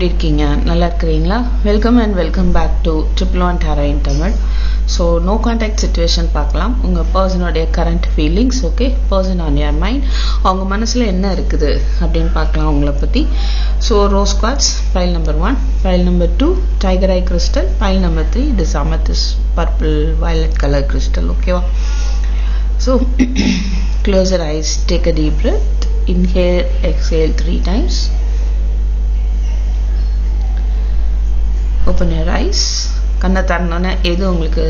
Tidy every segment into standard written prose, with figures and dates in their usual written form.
எப்படி இருக்கீங்க? நல்லா இருக்கிறீங்களா? Welcome and welcome back to triple one tarot in Tamil. So no contact situation பார்க்கலாம். உங்கள் பர்சனுடைய current feelings, okay, person on your mind, அவங்க மனசில் என்ன இருக்குது அப்படின்னு பார்க்கலாம் அவங்கள பற்றி. So rose quartz pile number 1, pile number 2 tiger eye crystal, pile number 3 this amethyst purple violet colour crystal. ஓகேவா? So close your eyes, take a deep breath, inhale, exhale 3 times. Open your eyes. கண்ணை திறந்தோன்னே எது உங்களுக்கு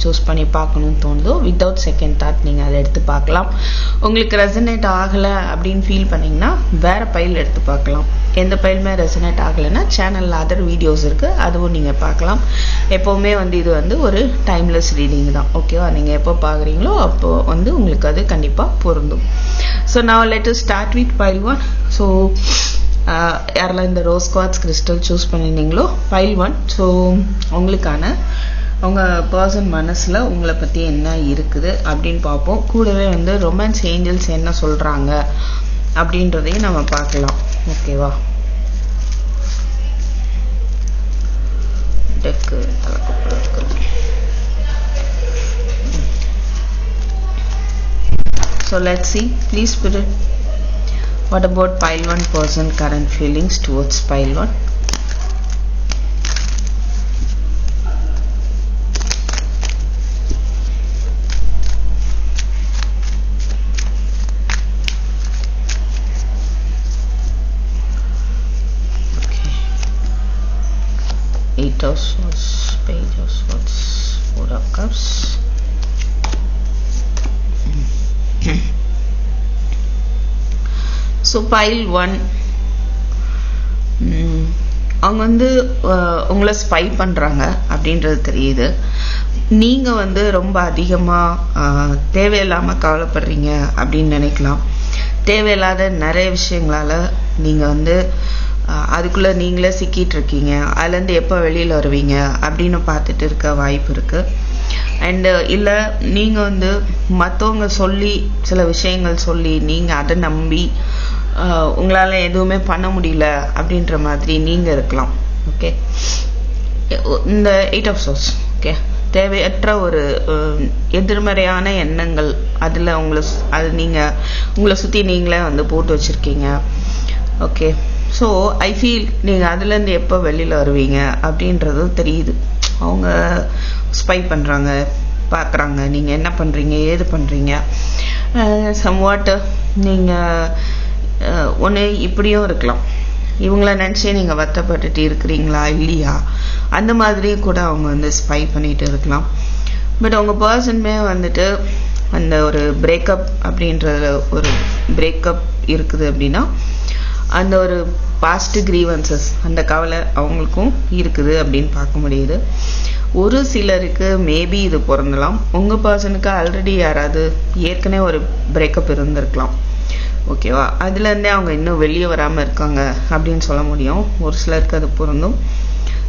choose பண்ணி பார்க்கணும்னு தோணுதோ without second thought நீங்கள் அதை எடுத்து பார்க்கலாம். உங்களுக்கு ரெசனேட் ஆகலை அப்படின்னு ஃபீல் பண்ணிங்கன்னா வேறு பைல் எடுத்து பார்க்கலாம். எந்த பைலுமே ரெசனேட் ஆகலைன்னா சேனலில் அதர் வீடியோஸ் இருக்குது, அதுவும் நீங்கள் பார்க்கலாம். எப்போவுமே இது ஒரு டைம்லெஸ் ரீடிங் தான். ஓகேவா? நீங்கள் எப்போ பார்க்குறீங்களோ அப்போது உங்களுக்கு அது கண்டிப்பாக பொருந்தும். ஸோ நான் let us start with pile 1. So யாரெல்லாம் இந்த ரோஸ் குவார்ட்ஸ் கிறிஸ்டல் சூஸ் பண்ணியிருந்தீங்களோ பைல் 1. ஸோ உங்களுக்கான உங்கள் பர்சன் மனசில் உங்களை பற்றி என்ன இருக்குது அப்படின்னு பார்ப்போம். கூடவே ரொமான்ஸ் ஏஞ்சல்ஸ் என்ன சொல்கிறாங்க அப்படின்றதையும் நம்ம பார்க்கலாம். ஓகேவா? டெக்கு So let's see. Please spirit, what about pile 1 person current feelings towards pile 1? Okay. 8 of swords, page of swords, 4 of cups. So file 1 அவங்க உங்களை ஸ்பை பண்ணுறாங்க அப்படின்றது தெரியுது. நீங்கள் ரொம்ப அதிகமாக தேவையில்லாமல் கவலைப்படுறீங்க அப்படின்னு நினைக்கலாம். தேவையில்லாத நிறைய விஷயங்களால் நீங்கள் அதுக்குள்ளே நீங்களே சிக்கிட்டு இருக்கீங்க. அதுலேருந்து எப்போ வெளியில் வருவீங்க அப்படின்னு பார்த்துட்டு இருக்க வாய்ப்பு இருக்குது. அண்டு இல்லை நீங்கள் மற்றவங்க சொல்லி சில விஷயங்கள் சொல்லி நீங்கள் அதை நம்பி உங்களால் எதுவுமே பண்ண முடியல அப்படின்ற மாதிரி நீங்கள் இருக்கலாம். ஓகே, இந்த 8 of swords, ஓகே, தேவையற்ற ஒரு எதிர்மறையான எண்ணங்கள் அதில் நீங்கள் உங்களை சுற்றி நீங்களே போட்டு வச்சுருக்கீங்க. ஓகே, ஸோ ஐ ஃபீல் நீங்கள் அதுலேருந்து எப்போ வெளியில் வருவீங்க அப்படின்றதும் தெரியுது. அவங்க ஸ்பை பண்ணுறாங்க, பார்க்குறாங்க நீங்கள் என்ன பண்ணுறீங்க ஏது பண்ணுறீங்க. சம்வாட் நீங்கள் ஒன்று இப்படியும் இருக்கலாம், இவங்கள நினச்சே நீங்கள் வருத்தப்பட்டுட்டு இருக்கிறீங்களா இல்லையா, அந்த மாதிரி கூட அவங்க ஸ்பை பண்ணிட்டு இருக்கலாம். பட் உங்கள் பர்சனுமே அந்த ஒரு பிரேக்கப் அப்படின்ற ஒரு பிரேக்கப் இருக்குது அப்படின்னா அந்த ஒரு பாஸ்ட் கிரீவன்சஸ் அந்த கவலை அவங்களுக்கும் இருக்குது அப்படின்னு பார்க்க முடியுது. ஒரு சிலருக்கு மேபி இது பொருந்தலாம். உங்கள் பர்சனுக்கு ஆல்ரெடி யாராவது ஏற்கனவே ஒரு பிரேக்கப் இருந்திருக்கலாம். ஓகேவா? அதுலேருந்தே அவங்க இன்னும் வெளியே வராமல் இருக்காங்க அப்படின்னு சொல்ல முடியும். ஒரு சிலருக்கு அது பொருந்தும்.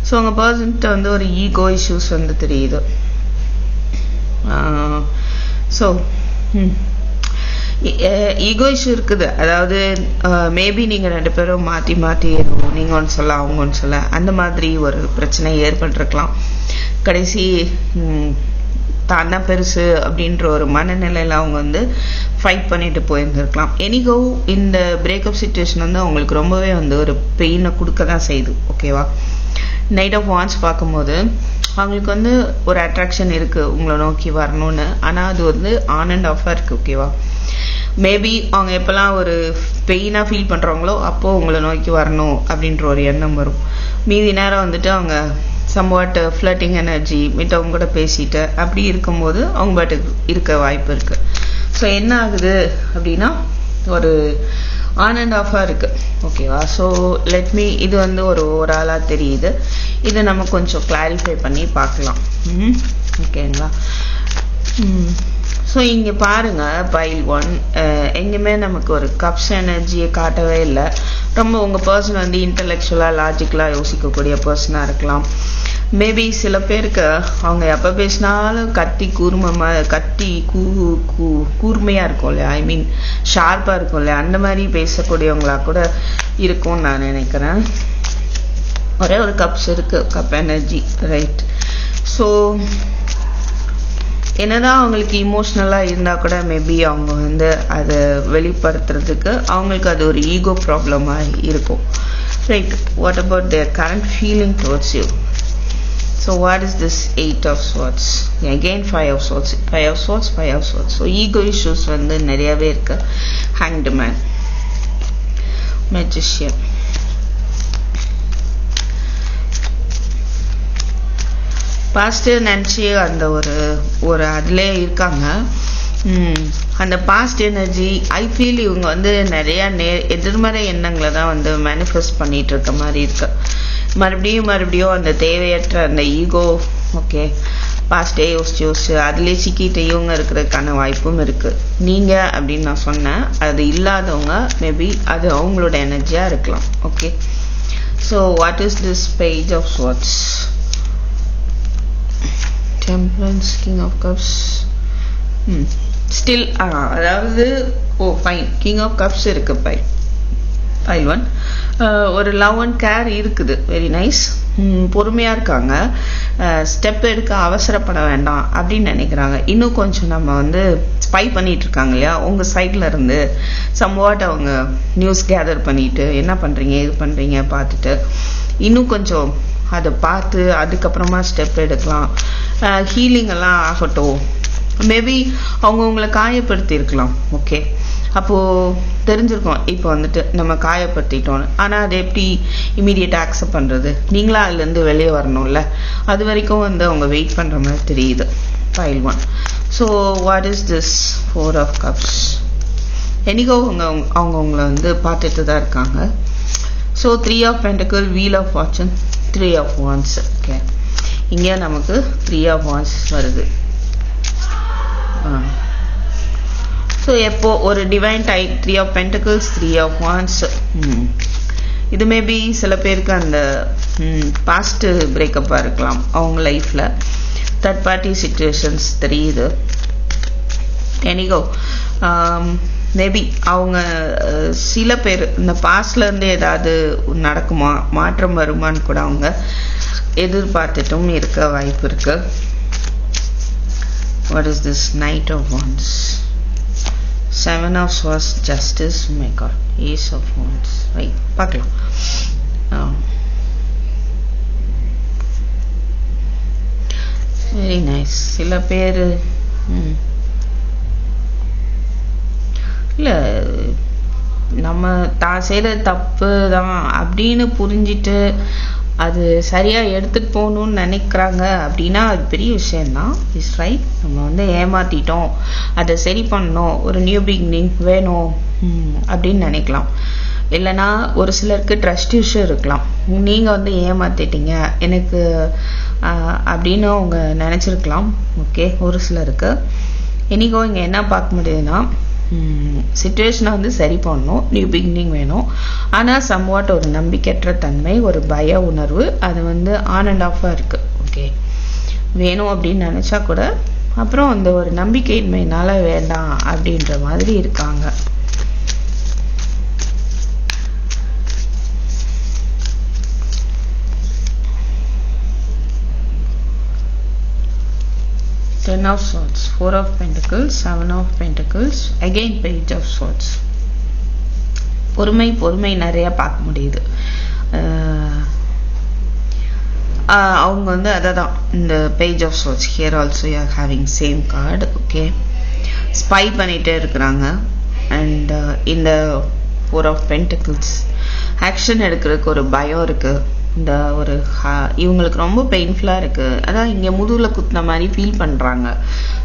ஸோ உங்கள் பர்சன்கிட்ட ஒரு ஈகோ இஷ்யூஸ் தெரியுது. ஸோ ஈகோ இஷ்யூ இருக்குது. அதாவது மேபி நீங்கள் 2 பேரும் மாற்றி மாற்றி நீங்கள் ஒன்று சொல்ல அவங்க ஒன்று சொல்ல அந்த மாதிரி ஒரு பிரச்சனை ஏற்பட்டிருக்கலாம். கடைசி தானா பெருசு அப்படின்ற ஒரு மனநிலையில் அவங்க ஃபைட் பண்ணிட்டு போயிருந்துருக்கலாம். எனிகோ இந்த பிரேக்கப் சுச்சுவேஷன் அவங்களுக்கு ரொம்பவே ஒரு பெயினை கொடுக்க தான் செய்யுது. ஓகேவா? நைட் ஆஃப் வான்ஸ் பார்க்கும்போது அவங்களுக்கு ஒரு அட்ராக்ஷன் இருக்குது உங்களை நோக்கி வரணும்னு. ஆனால் அது ஆன் அண்ட் ஆஃபாக இருக்குது. ஓகேவா? மேபி அவங்க எப்போல்லாம் ஒரு பெயினாக ஃபீல் பண்ணுறாங்களோ அப்போது உங்களை நோக்கி வரணும் அப்படின்ற ஒரு எண்ணம் வரும். மீதி நேரம் அவங்க சம்வாட் ஃப்ளட்டிங் எனர்ஜி மிட்டவங்க கூட பேசிட்டு அப்படி இருக்கும்போது அவங்க பாட்டுக்கு இருக்க வாய்ப்பு இருக்குது. ஸோ என்ன ஆகுது அப்படின்னா ஒரு ஆன் அண்ட் ஆஃபாக இருக்குது. ஓகேவா? ஸோ லெட் மீ இது ஒரு ஆளாக தெரியுது. இதை நம்ம கொஞ்சம் கிளாரிஃபை பண்ணி பார்க்கலாம். ஓகேங்களா? ஸோ இங்கே பாருங்கள் பைல் 1 எங்கேயுமே நமக்கு ஒரு கப்ஸ் எனர்ஜியை காட்டவே இல்லை. ரொம்ப உங்கள் பர்சன் இன்டலெக்சுவலாக லாஜிக்கலாக யோசிக்கக்கூடிய பர்சனாக இருக்கலாம். மேபி சில பேருக்கு அவங்க எப்போ பேசினாலும் கூர்மையாக இருக்கும் இல்லையா, ஐ மீன் ஷார்ப்பாக இருக்கும் இல்லையா, அந்த மாதிரி பேசக்கூடியவங்களா கூட இருக்கும்னு நான் நினைக்கிறேன். ஒரே ஒரு கப்ஸ் இருக்கு, கப் எனர்ஜி, ரைட். ஸோ என்னதான் அவங்களுக்கு இமோஷ்னலாக இருந்தால் கூட மேபி அவங்க வந்து அதை வெளிப்படுத்துறதுக்கு அவங்களுக்கு அது ஒரு ஈகோ ப்ராப்ளமாக இருக்கும், right. What about their current feeling towards you? So what is this 8 of swords? Again 5 of swords, 5 of swords, 5 of swords. So ego issues வந்து நிறையவே இருக்கு. Hanged man, magician. பாஸ்ட் நினச்சி அந்த ஒரு அதிலே இருக்காங்க. அந்த பாஸ்ட் எனர்ஜி ஐ ஃபீல் இவங்க வந்து நிறையா எதிர்மறை எண்ணங்களை தான் வந்து மேனிஃபெஸ்ட் பண்ணிட்டு இருக்க மாதிரி இருக்கு. மறுபடியும் அந்த தேவையற்ற அந்த ஈகோ, ஓகே, பாஸ்டே யோசிச்சு அதுலேயே சிக்கிட்டு இவங்க இருக்கிறதுக்கான வாய்ப்பும் இருக்கு. நீங்கள் அப்படின்னு நான் சொன்னேன், அது இல்லாதவங்க மேபி அது அவங்களோட எனர்ஜியாக இருக்கலாம். Okay, so what is this page of swords? Temperance, King of Cups. Still அதாவது ஃபைன், King of Cups இருக்கு. pile 1 ஒரு லவ் அண்ட் கேர் இருக்குது. Very nice. பொறுமையாக இருக்காங்க. ஸ்டெப் எடுக்க அவசரப்பட வேண்டாம் அப்படின்னு நினைக்கிறாங்க. இன்னும் கொஞ்சம் நம்ம வந்து ஸ்பை பண்ணிட்டு இருக்காங்க இல்லையா, உங்கள் சைடில் இருந்து சம்வாட் அவங்க நியூஸ் கேதர் பண்ணிட்டு என்ன பண்ணுறீங்க இது பண்ணுறீங்க பார்த்துட்டு இன்னும் கொஞ்சம் அதை பார்த்து அதுக்கப்புறமா ஸ்டெப் எடுக்கலாம். ஹீலிங் எல்லாம் ஆகட்டும். மேபி அவங்க உங்களை காயப்படுத்தி இருக்கலாம். ஓகே, அப்போது தெரிஞ்சிருக்கோம் இப்போ வந்துட்டு நம்ம காயப்படுத்திட்டோன்னு. ஆனால் அது எப்படி இமீடியட்டாக அக்செப்ட் பண்ணுறது? நீங்களா அதுலேருந்து வெளியே வரணும்ல, அது வரைக்கும் வந்து அவங்க வெயிட் பண்ணுற மாதிரி தெரியுது. pile 1. So what is this 4 of cups? என்னைக்கோ அவங்க உங்களை வந்து பார்த்துட்டு தான் இருக்காங்க. So 3 of pentacles, wheel of fortune, 3 of wands. Okay, இங்கே நமக்கு 3 of wands வருது. ஸோ எப்போ ஒரு divine type 3 of pentacles, 3 of wands. இது மேபி சில பேருக்கு அந்த பாஸ்ட் பிரேக்கப்பாக இருக்கலாம் அவங்க லைஃப்பில். தேர்ட் பார்ட்டி சிச்சுவேஷன்ஸ் தெரியுது. எனிகோ மேபி அவங்க சில பேர் இந்த பாஸ்ட்லேருந்து ஏதாவது நடக்குமா, மாற்றம் வருமானு கூட அவங்க எதிர்பார்த்துட்டும் இருக்க வாய்ப்பு இருக்கு. What is this? Knight of Wands, 7 of Swords, Justice, oh my god, Ace of Wands. Right, பார்க்கலாம். Very nice. சில பேர் இல்லை நம்ம தான் செய்கிற தப்பு தான் அப்படின்னு புரிஞ்சிட்டு அது சரியாக எடுத்துகிட்டு போகணுன்னு நினைக்கிறாங்க அப்படின்னா அது பெரிய விஷயந்தான். Is right. நம்ம வந்து ஏமாற்றிட்டோம், அதை சரி பண்ணணும், ஒரு நியூ பிகினிங் வேணும் அப்படின்னு நினைக்கலாம். இல்லைனா ஒரு சிலருக்கு ட்ரஸ்ட் இஷ்யூ இருக்கலாம். நீங்கள் வந்து ஏமாற்றிட்டீங்க எனக்கு அப்படின்னு அவங்க நினச்சிருக்கலாம். ஓகே, ஒரு சிலருக்கு. இன்றைக்கோ இங்கே என்ன பார்க்க முடியுதுன்னா, சிச்சுவேஷனை வந்து சரி பண்ணணும், நியூ பிகினிங் வேணும். ஆனால் சம்வாட் ஒரு நம்பிக்கையற்ற தன்மை, ஒரு பய உணர்வு, அது வந்து ஆன் அண்ட் ஆஃபாக இருக்குது. ஓகே, வேணும் அப்படின்னு நினச்சா கூட அப்புறம் அந்த ஒரு நம்பிக்கையின்மையினால வேண்டாம் அப்படின்ற மாதிரி இருக்காங்க. Ten of Swords, 4 of Pentacles, 7 of Pentacles, again Page of Swords. பொறுமை நிறைய பார்க்க முடியுது. அவங்க வந்து அதான் இந்த Page of Swords here also you are having same card. Okay, spy பண்ணிட்டே இருக்கிறாங்க. அண்ட் இந்த 4 of Pentacles ஆக்ஷன் எடுக்கிறதுக்கு ஒரு பயம் இருக்கு. இந்த ஒரு இவங்களுக்கு ரொம்ப பெயின்ஃபுல்லாக இருக்குது. அதான் இங்கே முதுகில் குத்தின மாதிரி ஃபீல் பண்ணுறாங்க.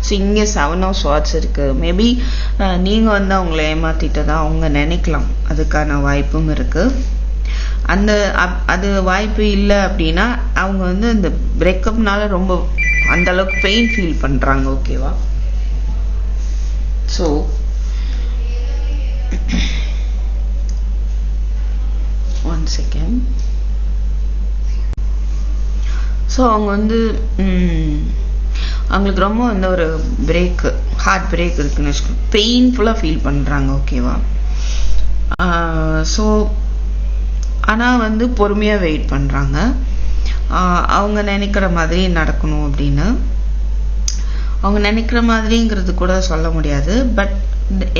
ஸோ இங்கே 7 of Swords இருக்குது. மேபி நீங்கள் வந்து அவங்கள ஏமாற்றிட்டு தான் அவங்க நினைக்கலாம். அதுக்கான வாய்ப்பும் இருக்குது. அது வாய்ப்பு இல்லை அப்படின்னா அவங்க வந்து இந்த பிரேக்கப்னால ரொம்ப அந்தளவுக்கு பெயின் ஃபீல் பண்ணுறாங்க. ஓகேவா? So one second. ஸோ அவங்க வந்து அவங்களுக்கு ரொம்ப வந்து ஒரு பிரேக்கு, ஹார்ட் பிரேக் இருக்குன்னு வச்சுக்கோங்க. பெயின்ஃபுல்லாக ஃபீல் பண்ணுறாங்க. ஓகேவா? ஸோ ஆனால் வந்து பொறுமையாக வெயிட் பண்ணுறாங்க. அவங்க நினைக்கிற மாதிரி நடக்கணும் அப்படின்னு. அவங்க நினைக்கிற மாதிரிங்கிறது கூட சொல்ல முடியாது. பட்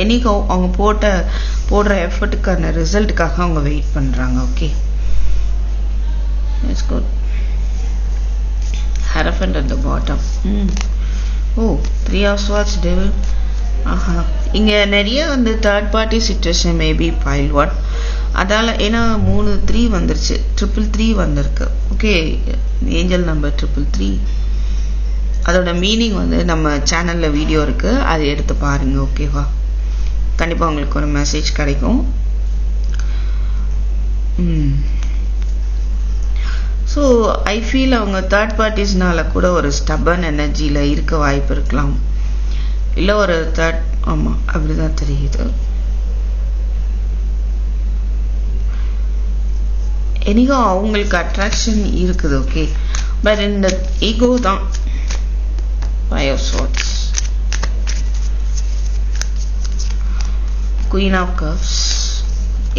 என்னைக்கு அவங்க போடுற எஃபர்ட்டுக்கான ரிசல்ட்டுக்காக அவங்க வெயிட் பண்ணுறாங்க. Okay, it's good. Hierophant at the bottom. Oh, 3 of Swords, Devil. இங்கே நிறைய வந்து third party situation maybe file one. அதால் ஏன்னா 3 வந்துருச்சு, 333 வந்திருக்கு. Okay, angel number 333. அதோட மீனிங் வந்து நம்ம சேனலில் வீடியோ இருக்குது, அதை எடுத்து பாருங்கள். ஓகேவா, கண்டிப்பாக உங்களுக்கு ஒரு மெசேஜ் கிடைக்கும். ஸோ ஐ ஃபீல் அவங்க தேர்ட் பார்ட்டிஸ்னால கூட ஒரு ஸ்டபன் எனர்ஜியில் இருக்க வாய்ப்பு இருக்கலாம். இல்லை ஒரு ஆமாம், அப்படிதான் தெரியுது. எனக்கோ அவங்களுக்கு அட்ராக்ஷன் இருக்குது. ஓகே, பட் இந்த ஈகோ தான். 5 of Swords, Queen of Cups,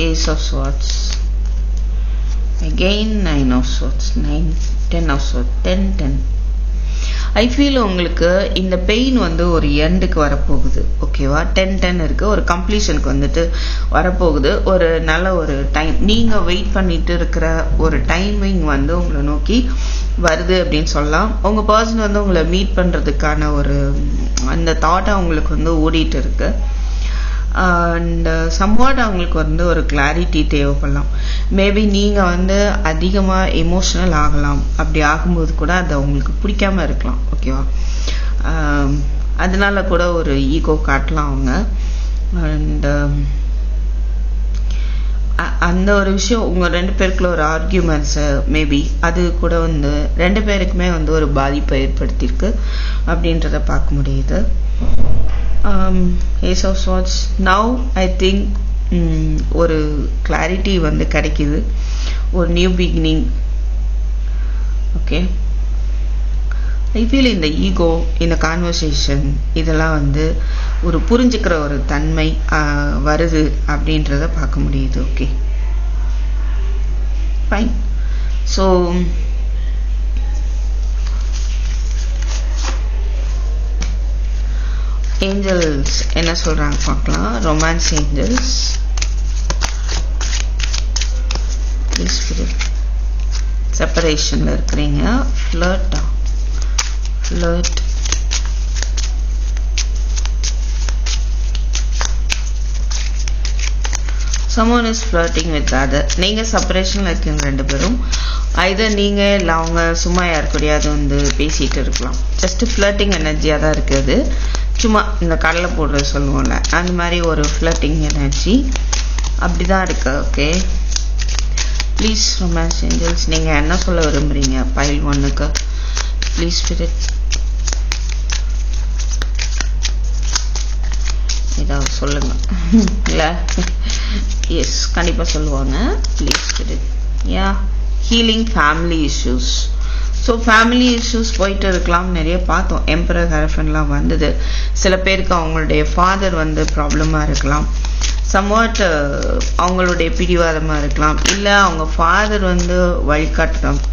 Ace of Swords, again 9 of Swords, 9, 10 of Swords, 10. I feel உங்களுக்கு இந்த பெயின் வந்து ஒரு எண்டுக்கு வரப்போகுது. ஓகேவா, 10 இருக்கு, ஒரு கம்ப்ளீஷனுக்கு வந்துட்டு வரப்போகுது. ஒரு நல்ல ஒரு டைம், நீங்கள் வெயிட் பண்ணிட்டு இருக்கிற ஒரு டைமிங் வந்து உங்களை நோக்கி வருது அப்படின்னு சொல்லலாம். உங்கள் பர்சன் வந்து உங்களை மீட் பண்ணுறதுக்கான ஒரு அந்த தாட் அவங்களுக்கு வந்து ஓடிட்டு இருக்கு. அண்ட் சம்வாட் அவங்களுக்கு வந்து ஒரு கிளாரிட்டி தேவைப்படலாம். மேபி நீங்கள் வந்து அதிகமாக எமோஷ்னல் ஆகலாம். அப்படி ஆகும்போது கூட அது அவங்களுக்கு பிடிக்காம இருக்கலாம். ஓகேவா, அதனால கூட ஒரு ஈகோ காட்டலாம் அவங்க. அண்ட் அந்த ஒரு விஷயம் உங்கள் 2 பேருக்குள்ள ஒரு ஆர்கியூமெண்ட்ஸு மேபி அது கூட வந்து 2 பேருக்குமே வந்து ஒரு பாதிப்பை ஏற்படுத்தியிருக்கு அப்படின்றத பார்க்க முடியுது. Ace of Swords, now I think ஒரு கிளாரிட்டி வந்து கிடைக்குது, ஒரு new beginning. Okay, I feel இந்த ஈகோ, இந்த கான்வர்சேஷன் இதெல்லாம் வந்து ஒரு புரிஞ்சுக்கிற ஒரு தன்மை வருது அப்படின்றத பார்க்க முடியுது. Okay, fine. ஸோ ஏஞ்சல்ஸ் என்ன சொல்றாங்க பார்க்கலாம். ரொமான்ஸ் ஏஞ்சல்ஸ், செப்பரேஷன்ல இருக்கிறீங்க. Flirt, someone is flirting with other. நீங்க செப்பரேஷன்ல இருக்கீங்க 2 பேரும். ஐதர் நீங்க இல்லை அவங்க சும்மா யாருக்கூடையாவது வந்து பேசிட்டு இருக்கலாம். ஜஸ்ட் ஃப்ளர்ட்டிங் எனர்ஜியாக தான் இருக்குது. சும்மா இந்த கடலை போடுறது சொல்லுவோம்ல, அந்த மாதிரி ஒரு ஃப்ளர்ட்டிங் எனர்ஜி அப்படி தான் இருக்கு. ஓகே, ப்ளீஸ் ரொமான்ஸ் ஏஞ்சல்ஸ், நீங்கள் என்ன சொல்ல விரும்புகிறீங்க பைல் 1க்கு? ப்ளீஸ் ஸ்பிரிட் ஏதாவது சொல்லுங்க. இல்லை, எஸ் கண்டிப்பாக சொல்லுவாங்க. Please spirit. Yeah, healing family issues. So family issues போயிட்டு இருக்கலாம். நிறைய பார்த்தோம், எம்பரர் ஹெரஃபன்லாம் வந்தது. சில பேருக்கு அவங்களுடைய ஃபாதர் வந்து ப்ராப்ளமாக இருக்கலாம். சம்வாட் அவங்களுடைய பிடிவாதமாக இருக்கலாம். இல்லை அவங்க ஃபாதர் வந்து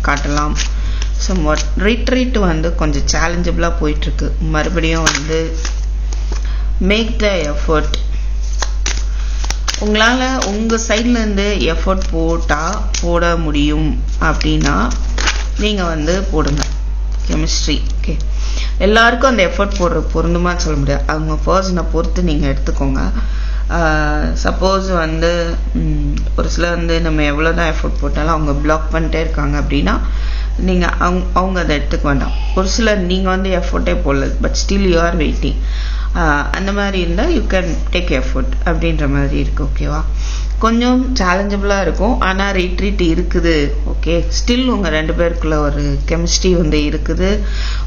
காட்டலாம். சம்வாட் ரிட்ரீட் வந்து கொஞ்சம் சேலஞ்சபிளாக போயிட்டுருக்கு. மறுபடியும் வந்து மேக் த எஃபர்ட். உங்களால் உங்கள் சைட்லேருந்து எஃபர்ட் போட முடியும் அப்படின்னா நீங்கள் வந்து போடுங்க. கெமிஸ்ட்ரி. ஓகே, எல்லாருக்கும் அந்த எஃபர்ட் பொருந்துமான்னு சொல்ல முடியாது. அவங்க பர்சனை பொறுத்து நீங்கள் எடுத்துக்கோங்க. சப்போஸ் வந்து ஒரு சில வந்து நம்ம எவ்வளோ தான் எஃபர்ட் போட்டாலும் அவங்க பிளாக் பண்ணிட்டே இருக்காங்க அப்படின்னா நீங்கள் அவங்க அதை எடுத்துக்க வேண்டாம். ஒரு சிலர் நீங்கள் வந்து எஃபர்ட்டே போடல, but still you are waiting. அந்த மாதிரி இருந்தால் யூ கேன் டேக் எஃபர்ட் அப்படின்ற மாதிரி இருக்குது. ஓகேவா, கொஞ்சம் சேலஞ்சபிளாக இருக்கும், ஆனால் ரிட்ரீட் இருக்குது. ஓகே, ஸ்டில் உங்கள் 2 பேருக்குள்ள ஒரு கெமிஸ்ட்ரி வந்து இருக்குது,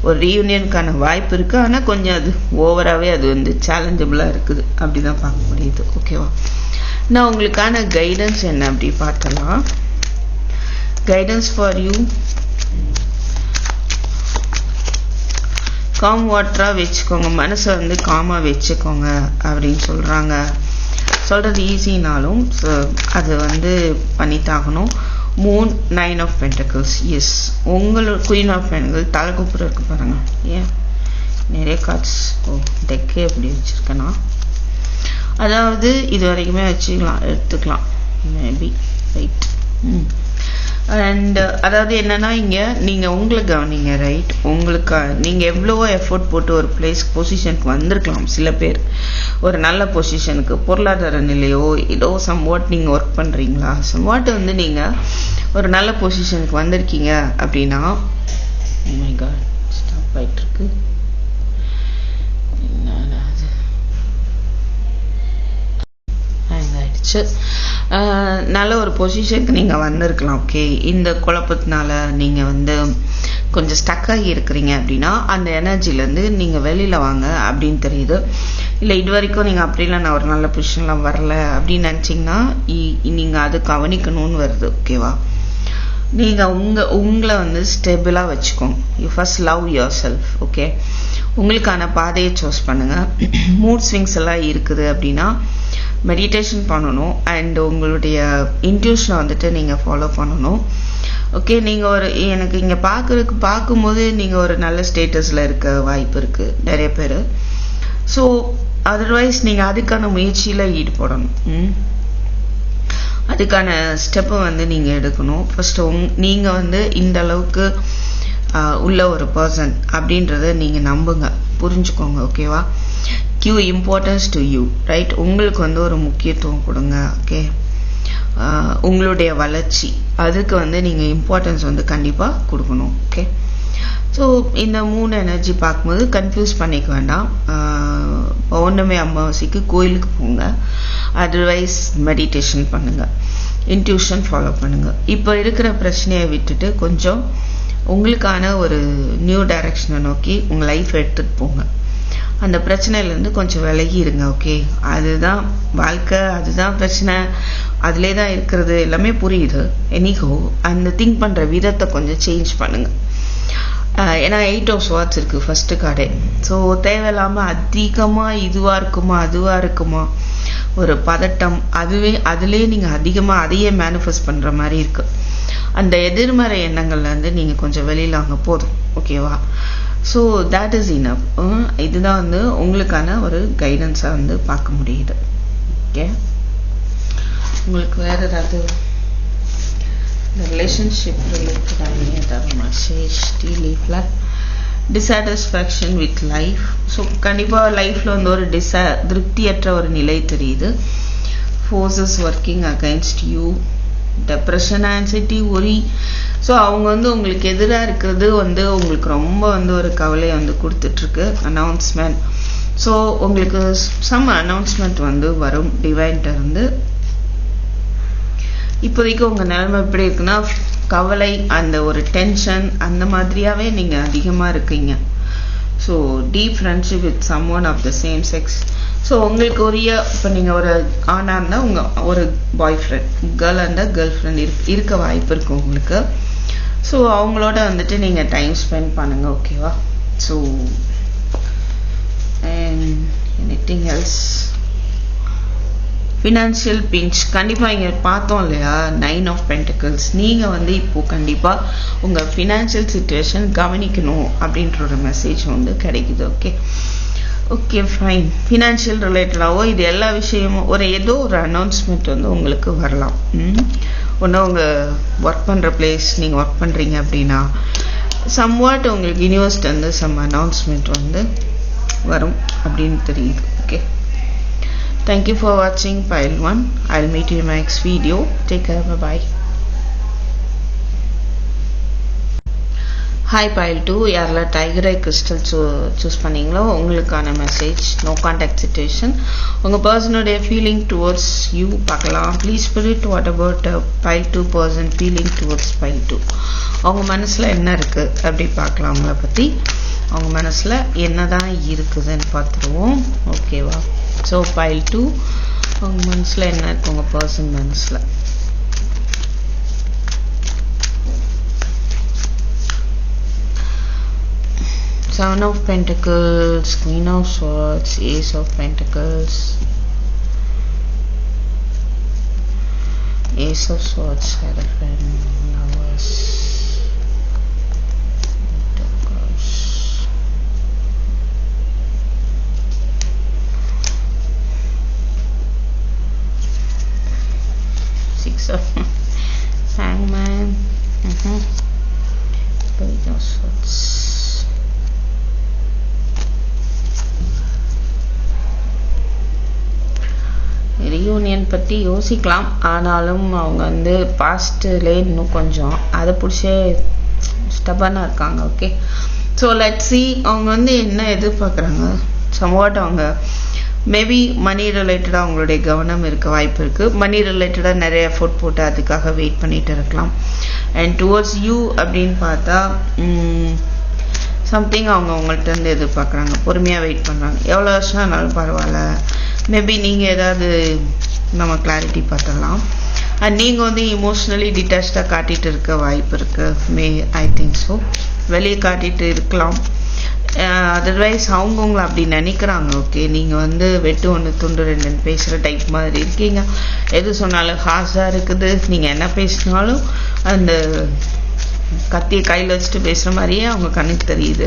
ஒரு ரீயூனியனுக்கான வாய்ப்பு இருக்குது. ஆனால் கொஞ்சம் அது ஓவராகவே அது வந்து சேலஞ்சபிளாக இருக்குது, அப்படி தான் பார்க்க முடியுது. ஓகேவா, நான் உங்களுக்கான கைடன்ஸ் என்ன அப்படி பார்க்கலாம். கைடன்ஸ் ஃபார் யூ, காம் வாட்டராக வச்சுக்கோங்க, மனசை வந்து காமாக வச்சுக்கோங்க அப்படின்னு சொல்கிறாங்க. ஸோ சொல்கிறது ஈஸினாலும் அது வந்து பண்ணித்தாகணும். Moon 9 of Pentacles. எஸ், உங்களோட குயின் ஆஃப் பென்டக்கிள் தலைக்குப்புறம் இருக்கு பாருங்க. ஏன் நிறைய கார்ட்ஸ் டெக்கே எப்படி வச்சுருக்கேன்னா, அதாவது இது வரைக்குமே வச்சுக்கலாம், எடுத்துக்கலாம் மேபி. ரைட். அண்ட் அதாவது என்னன்னா, இங்கே நீங்கள் உங்களை கவனிங்க. ரைட், உங்களுக்கு நீங்கள் எவ்வளவோ எஃபோர்ட் போட்டு ஒரு பிளேஸ் பொசிஷனுக்கு வந்திருக்கலாம். சில பேர் ஒரு நல்ல பொசிஷனுக்கு, பொருளாதார நிலையோ ஏதோ சம்வாட் நீங்கள் ஒர்க் பண்ணுறீங்களா, சம்வாட் வந்து நீங்கள் ஒரு நல்ல பொசிஷனுக்கு வந்திருக்கீங்க அப்படின்னா, மை காட் ஸ்டாப் ஆகிட்டுருக்கு, ஆயிடுச்சு. நல்ல ஒரு பொசிஷனுக்கு நீங்கள் வந்திருக்கலாம். ஓகே, இந்த குழப்பத்தினால நீங்கள் வந்து கொஞ்சம் ஸ்டக் ஆகி இருக்கிறீங்க அப்படின்னா, அந்த எனர்ஜிலேருந்து நீங்கள் வெளியில் வாங்க அப்படின்னு தெரியுது. இல்லை இது வரைக்கும் நீங்கள் அப்படிலாம் நான் ஒரு நல்ல பொசிஷன்லாம் வரல அப்படின்னு நினச்சிங்கன்னா, நீங்கள் அது கவனிக்கணும்னு வருது. ஓகேவா, நீங்கள் உங்களை வந்து ஸ்டெபிளாக வச்சுக்கோங்க. You first love your self. Okay, உங்களுக்கான பாதையை சூஸ் பண்ணுங்கள். மூட் ஸ்விங்ஸ் எல்லாம் இருக்குது அப்படின்னா மெடிடேஷன் பண்ணணும். அண்ட் உங்களுடைய இன்ட்யூஷனை வந்துட்டு நீங்கள் ஃபாலோ பண்ணணும். ஓகே, நீங்கள் ஒரு எனக்கு இங்கே பார்க்கும்போது நீங்கள் ஒரு நல்ல ஸ்டேட்டஸில் இருக்க வாய்ப்பு இருக்குது நிறைய பேர். ஸோ அதர்வைஸ் நீங்கள் அதுக்கான முயற்சியில் ஈடுபடணும். அதுக்கான ஸ்டெப்பை வந்து நீங்கள் எடுக்கணும். ஃபஸ்ட்டு நீங்கள் வந்து இந்த அளவுக்கு உள்ள ஒரு பர்சன் அப்படின்றத நீங்கள் நம்புங்க, புரிஞ்சுக்கோங்க. ஓகேவா, give importance to you. Right, உங்களுக்கு வந்து ஒரு முக்கியத்துவம் கொடுங்க. ஓகே, உங்களுடைய வளர்ச்சி அதுக்கு வந்து நீங்கள் இம்பார்ட்டன்ஸ் வந்து கண்டிப்பாக கொடுக்கணும். ஓகே, ஸோ இந்த 3 எனர்ஜி பார்க்கும்போது கன்ஃபியூஸ் பண்ணிக்க வேண்டாம். பௌர்ணமி அமாவாசைக்கு கோயிலுக்கு போங்க, அதர்வைஸ் மெடிடேஷன் பண்ணுங்கள், இன்ட்யூஷன் ஃபாலோ பண்ணுங்கள். இப்போ இருக்கிற பிரச்சனையை விட்டுட்டு கொஞ்சம் உங்களுக்கான ஒரு நியூ டைரக்ஷனை நோக்கி உங்கள் லைஃப் எடுத்துகிட்டு போங்க. அந்த பிரச்சனையிலேருந்து கொஞ்சம் விலகி இருங்க. ஓகே, அதுதான் வாழ்க்கை, அதுதான் பிரச்சனை, அதிலே தான் இருக்கிறது, எல்லாமே புரியுது. எனிகோ அந்த திங்க் பண்ணுற விதத்தை கொஞ்சம் சேஞ்ச் பண்ணுங்கள். ஏன்னா 8 of Swords இருக்குது ஃபஸ்ட்டு கார்டே. ஸோ தேவையில்லாமல் அதிகமாக இதுவாக இருக்குமா அதுவாக இருக்குமா ஒரு பதட்டம், அதுலேயே நீங்கள் அதிகமாக அதையே மேனிஃபெஸ்ட் பண்ணுற மாதிரி இருக்குது. அந்த எதிர்மறை எண்ணங்கள்லேருந்து நீங்கள் கொஞ்சம் வெளியில் வாங்க போதும். ஓகேவா, ஸோ தேட் இஸ் இனஃப். இதுதான் வந்து உங்களுக்கான ஒரு கைடன்ஸாக வந்து பார்க்க முடியுது. ஓகே, உங்களுக்கு வேறு ஏதாவது இந்த ரிலேஷன்ஷிப் ரிலேட்டடாக ஏதாவது மெசேஜ் டீலீஃபில் டிசாட்டிஸ்ஃபேக்ஷன் வித் லைஃப். ஸோ கண்டிப்பாக லைஃப்பில் வந்து ஒரு திருப்தியற்ற ஒரு நிலை தெரியுது. Forces working against you, depression, anxiety, worry. So அவங்க வந்து உங்களுக்கு எதிராக இருக்கிறது வந்து உங்களுக்கு ரொம்ப வந்து ஒரு கவலையை வந்து கொடுத்துட்ருக்கு. அனௌன்ஸ்மெண்ட், ஸோ உங்களுக்கு சம் அனௌன்ஸ்மெண்ட் வந்து வரும் டிவைன்ட்ட இருந்து. இப்போதைக்கு உங்கள் நிலைமை எப்படி இருக்குன்னா, கவலை, அந்த ஒரு டென்ஷன், அந்த மாதிரியாகவே நீங்கள் அதிகமாக இருக்கீங்க. So deep friendship with someone of the same sex. So உங்களுக்கு இப்போ நீங்கள் ஒரு ஆணாக இருந்தால் உங்கள் ஒரு பாய் ஃப்ரெண்ட், கேர்ளாக இருந்தால் கேர்ள் ஃப்ரெண்ட் இருக்க வாய்ப்பு இருக்குது உங்களுக்கு. ஸோ அவங்களோட வந்துட்டு நீங்கள் டைம் ஸ்பெண்ட் பண்ணுங்கள். ஓகேவா, so and anything else. Financial pinch கண்டிப்பாக இங்கே பார்த்தோம் இல்லையா, 9 of Pentacles. நீங்கள் வந்து இப்போது கண்டிப்பாக உங்கள் ஃபினான்ஷியல் சிச்சுவேஷன் கவனிக்கணும் அப்படின்ற ஒரு மெசேஜ் வந்து கிடைக்குது. Okay fine. ஃபினான்ஷியல் ரிலேட்டடாகவோ இது எல்லா விஷயமும் ஏதோ ஒரு அனௌன்ஸ்மெண்ட் வந்து உங்களுக்கு வரலாம். ஒன்று உங்கள் ஒர்க் பண்ணுற பிளேஸ், நீங்கள் ஒர்க் பண்ணுறீங்க அப்படின்னா சம்வாட் உங்களுக்கு யூனிவர்ஸ்ட் வந்து சம் அனௌன்ஸ்மெண்ட் வந்து வரும் அப்படின்னு தெரியுது. Okay, thank you for watching pile 1. I'll meet you in my next video. Take care, bye bye. Hi pile 2, யாரெல்லாம் டைகர் ஐ கிறிஸ்டல் சூஸ் பண்ணீங்களோ உங்களுக்கான மெசேஜ். நோ கான்டாக்ட் சிச்சுவேஷன், உங்கள் பர்சனுடைய ஃபீலிங் டுவர்ட்ஸ் யூ பார்க்கலாம். Please spirit, what about pile 2 person feeling towards pile 2. அவங்க மனசில் என்ன இருக்குது அப்படி பார்க்கலாம். அவங்கள பற்றி அவங்க மனசில் என்ன தான் இருக்குதுன்னு பார்த்துருவோம். ஓகேவா, ஸோ pile 2 உங்கள் மனசில் என்ன இருக்குது, உங்கள் பர்சன் மனசில். Seven of Pentacles, Queen of Swords, Ace of Pentacles, Ace of Swords, Hierophant, Lovers, Pentacles. Six of Hangman. Page of Swords. Reunion பற்றி யோசிக்கலாம், ஆனாலும் அவங்க வந்து பாஸ்ட்லே இன்னும் கொஞ்சம் அதை பிடிச்சே ஸ்டபனாக இருக்காங்க. ஓகே, ஸோ லெட்ஸ் see அவங்க வந்து என்ன எதிர்பார்க்குறாங்க. சம்வாட் அவங்க மேபி மணி ரிலேட்டடாக அவங்களுடைய கவனம் இருக்க வாய்ப்பு இருக்குது. மணி ரிலேட்டடாக நிறைய எஃபோர்ட் போட்டு அதுக்காக வெயிட் பண்ணிட்டு இருக்கலாம். அண்ட் டுவர்ட்ஸ் யூ அப்படின்னு பார்த்தா சம்திங் அவங்க உங்கள்கிட்ட இருந்து எதிர்பார்க்குறாங்க, பொறுமையாக வெயிட் பண்ணுறாங்க. எவ்வளோ வருஷம் ஆனாலும் பரவாயில்ல, மேபி நீங்கள் ஏதாவது நம்ம கிளாரிட்டி பார்த்துடலாம். அண்ட் நீங்கள் வந்து இமோஷ்னலி டிட்டாச்சாக காட்டிகிட்டு இருக்க வாய்ப்பு இருக்குது. I think so. வெளியே காட்டிகிட்டு இருக்கலாம், அதர்வைஸ் அவங்கவுங்கள அப்படி நினைக்கிறாங்க. ஓகே, நீங்கள் வந்து வெட்டு ஒன்று துண்டு ரெண்டுன்னு பேசுகிற டைப் மாதிரி இருக்கீங்க. எது சொன்னாலும் ஹாஸாக இருக்குது. நீங்கள் என்ன பேசினாலும் அந்த கத்தியை கையில் வச்சுட்டு பேசுகிற மாதிரியே அவங்க கண்ணுக்கு தெரியுது.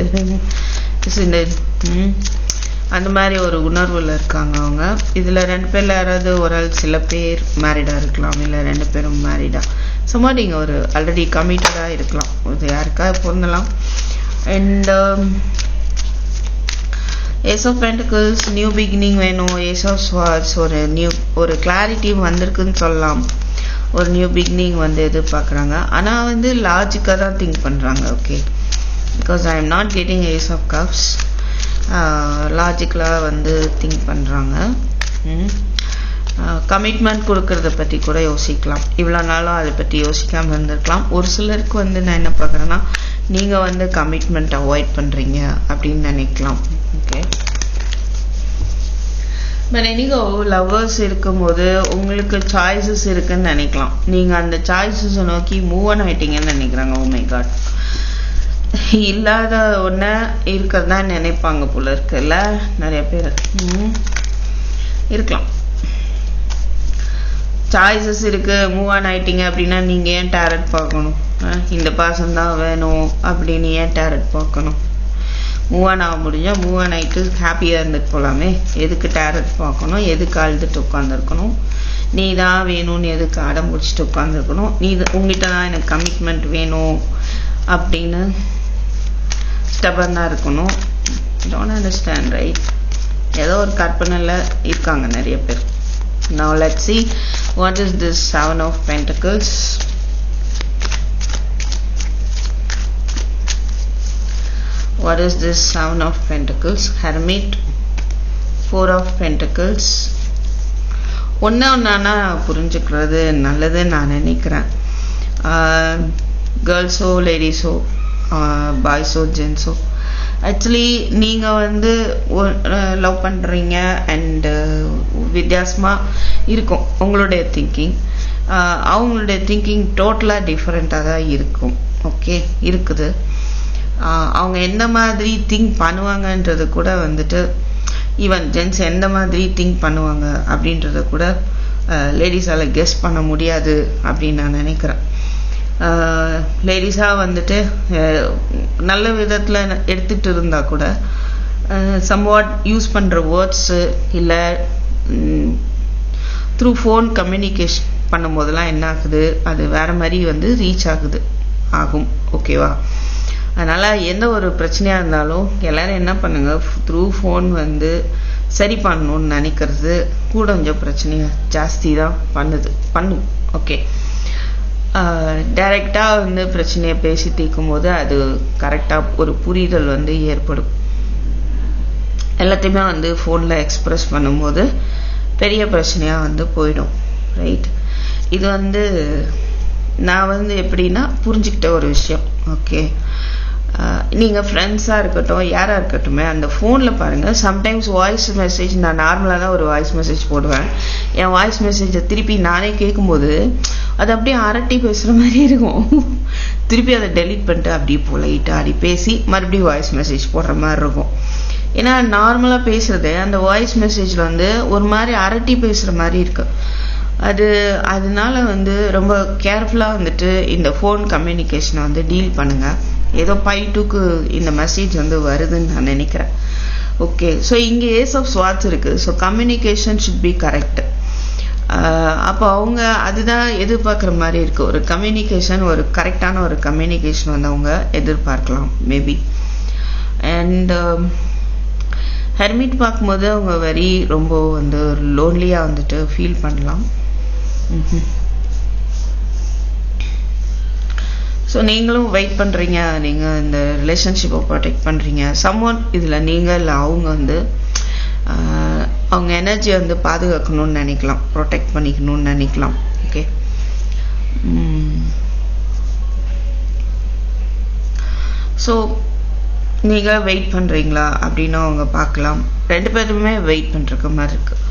அந்த மாதிரி ஒரு உணர்வில் இருக்காங்க அவங்க. இதில் 2 பேரில் யாராவது ஒரு ஆள், சில பேர் மேரிடாக இருக்கலாம், இல்லை 2 பேரும் மேரிடாக. சும்மா நீங்கள் ஒரு ஆல்ரெடி கமிட்டடாக இருக்கலாம், இது யாருக்காக பொருந்தலாம். And ace of pentacles, new beginning வேணும். ஏஸ் ஆஃப் ஸ்வார்ட்ஸ், ஒரு கிளாரிட்டி வந்திருக்குன்னு சொல்லலாம். ஒரு நியூ பிகினிங் வந்து எதிர்பார்க்குறாங்க, ஆனால் வந்து லாஜிக்காக தான் திங்க் பண்ணுறாங்க. Okay, because I am not getting ace of cups. லாஜிக்கலாக வந்து திங்க் பண்ணுறாங்க. கமிட்மெண்ட் கொடுக்கறத பற்றி கூட யோசிக்கலாம். இவ்வளோ நாளும் அதை பற்றி யோசிக்காமல் இருந்திருக்கலாம். ஒரு சிலருக்கு வந்து நான் என்ன பார்க்குறேன்னா, நீங்கள் வந்து கமிட்மெண்ட் அவாய்ட் பண்ணுறீங்க அப்படின்னு நினைக்கலாம். ஓகே, பட் எனிகோ லவ்வர்ஸ் இருக்கும்போது உங்களுக்கு சாய்ஸஸ் இருக்குன்னு நினைக்கலாம். நீங்கள் அந்த சாய்ஸஸை நோக்கி மூவ் ஆன் ஆகிட்டீங்கன்னு நினைக்கிறாங்க. ஓ மை காட், இல்லாத ஒன்று இருக்கிறதா நினைப்பாங்க போல இருக்குல்ல நிறைய பேர். இருக்கலாம், சாய்ஸஸ் இருக்கு, மூவ் ஆன் ஆயிட்டீங்க அப்படின்னா நீங்கள் ஏன் டேரட் பார்க்கணும்? இந்த பாசம் தான் வேணும் அப்படின்னு ஏன் டேரட் பார்க்கணும்? மூவ் ஆன் ஆக முடிஞ்சால் மூவ் ஆன் ஆகிட்டு ஹாப்பியாக இருந்துட்டு போகலாமே. எதுக்கு டேரட் பார்க்கணும்? எதுக்கு அழுதுட்டு உட்காந்துருக்கணும்? நீ தான் வேணும்னு எதுக்கு அடம் பிடிச்சிட்டு உட்காந்துருக்கணும்? உங்ககிட்ட தான் எனக்கு கமிட்மெண்ட் வேணும் அப்படின்னு ஸ்டபர்னாக இருக்கணும். Don't understand, right? ஏதோ ஒரு கற்பனையில் இருக்காங்க நிறைய பேர். Now let's see what is this Seven of Pentacles. What is this Seven of Pentacles? Hermit, Four of Pentacles. ஒன்னா புரிஞ்சுக்கிறது நல்லது நான் நினைக்கிறேன். கேர்ள்ஸோ லேடிஸோ பாய்ஸோ ஜென்ஸோ, ஆக்சுவலி நீங்கள் வந்து லவ் பண்ணுறீங்க அண்டு வித்தியாசமாக இருக்கும் உங்களுடைய திங்கிங். அவங்களுடைய திங்கிங் டோட்டலாக டிஃப்ரெண்ட்டாக தான் இருக்கும். ஓகே, இருக்குது. அவங்க எந்த மாதிரி திங்க் பண்ணுவாங்கன்றது கூட வந்துட்டு, ஈவன் ஜென்ஸ் எந்த மாதிரி திங்க் பண்ணுவாங்க அப்படின்றத கூட லேடிஸால் கெஸ் பண்ண முடியாது அப்படின்னு நான் நினைக்கிறேன். லேடிஸாக வந்துட்டு நல்ல விதத்தில் எடுத்துகிட்டு இருந்தால் கூட சம்வாட் யூஸ் பண்ணுற வேர்ட்ஸு இல்லை த்ரூ ஃபோன் கம்யூனிகேஷன் பண்ணும்போதெல்லாம் என்ன ஆகுது, அது வேறு மாதிரி வந்து ரீச் ஆகும். ஓகேவா? அதனால் எந்த ஒரு பிரச்சனையாக இருந்தாலும் எல்லோரும் என்ன பண்ணுங்கள், த்ரூ ஃபோன் வந்து சரி பண்ணணும்னு நினைக்கிறது கூட கொஞ்சம் பிரச்சனையை ஜாஸ்தி தான் பண்ணும். ஓகே, டைரெக்டாக வந்து பிரச்சனையை பேசி தீர்க்கும் போது அது கரெக்டாக ஒரு புரிதல் வந்து ஏற்படும். எல்லாத்தையுமே வந்து ஃபோனில் எக்ஸ்ப்ரெஸ் பண்ணும்போது பெரிய பிரச்சனையாக வந்து போயிடும். ரைட்? இது வந்து நான் வந்து எப்படின்னா புரிஞ்சுக்கிட்ட ஒரு விஷயம். ஓகே, நீங்கள் ஃப்ரெண்ட்ஸாக இருக்கட்டும் யாராக இருக்கட்டும், அந்த ஃபோனில் பாருங்கள், சம்டைம்ஸ் வாய்ஸ் மெசேஜ், நான் நார்மலாக தான் ஒரு வாய்ஸ் மெசேஜ் போடுவேன். என் வாய்ஸ் மெசேஜை திருப்பி நானே கேட்கும்போது அது அப்படியே அரட்டி பேசுகிற மாதிரி இருக்கும். திருப்பி அதை டெலீட் பண்ணிட்டு அப்படியே பொலைட்டாக அப்படி பேசி மறுபடியும் வாய்ஸ் மெசேஜ் போடுற மாதிரி இருக்கும். ஏன்னா நார்மலாக பேசுகிறது அந்த வாய்ஸ் மெசேஜில் வந்து ஒரு மாதிரி அரட்டி பேசுகிற மாதிரி இருக்கு. அதனால வந்து ரொம்ப கேர்ஃபுல்லாக வந்துட்டு இந்த ஃபோன் கம்யூனிகேஷனை வந்து டீல் பண்ணுங்க. ஏதோ பைட்டுக்கு இந்த மெசேஜ் வந்து வருதுன்னு நான் நினைக்கிறேன். ஓகே, ஸோ இங்கே ஏஸ் ஆஃப் ஸ்வாட்ஸ் இருக்குது. So communication should be correct. அப்போ அவங்க அதுதான் எதிர்பார்க்குற மாதிரி இருக்குது. ஒரு கம்யூனிகேஷன், ஒரு கரெக்டான ஒரு கம்யூனிகேஷன் வந்து அவங்க எதிர்பார்க்கலாம் மேபி. அண்ட் ஹெர்மிட் பார்க்கும்போது அவங்க ரொம்ப வந்து லோன்லியாக வந்துட்டு ஃபீல் பண்ணலாம். ஸோ நீங்களும் வெயிட் பண்ணுறீங்க, நீங்கள் இந்த ரிலேஷன்ஷிப்பை ப்ரொடெக்ட் பண்ணுறீங்க. சம்ஒன் இதில் நீங்கள் இல்லை அவங்க வந்து அவங்க எனர்ஜியை வந்து பாதுகாக்கணும்னு நினைக்கலாம், ப்ரொடெக்ட் பண்ணிக்கணும்னு நினைக்கலாம். ஓகே, ஸோ நீங்கள் வெயிட் பண்ணுறீங்களா அப்படின்னு அவங்க பார்க்கலாம். 2 பேருமே வெயிட் பண்ணுற மாதிரி இருக்குது.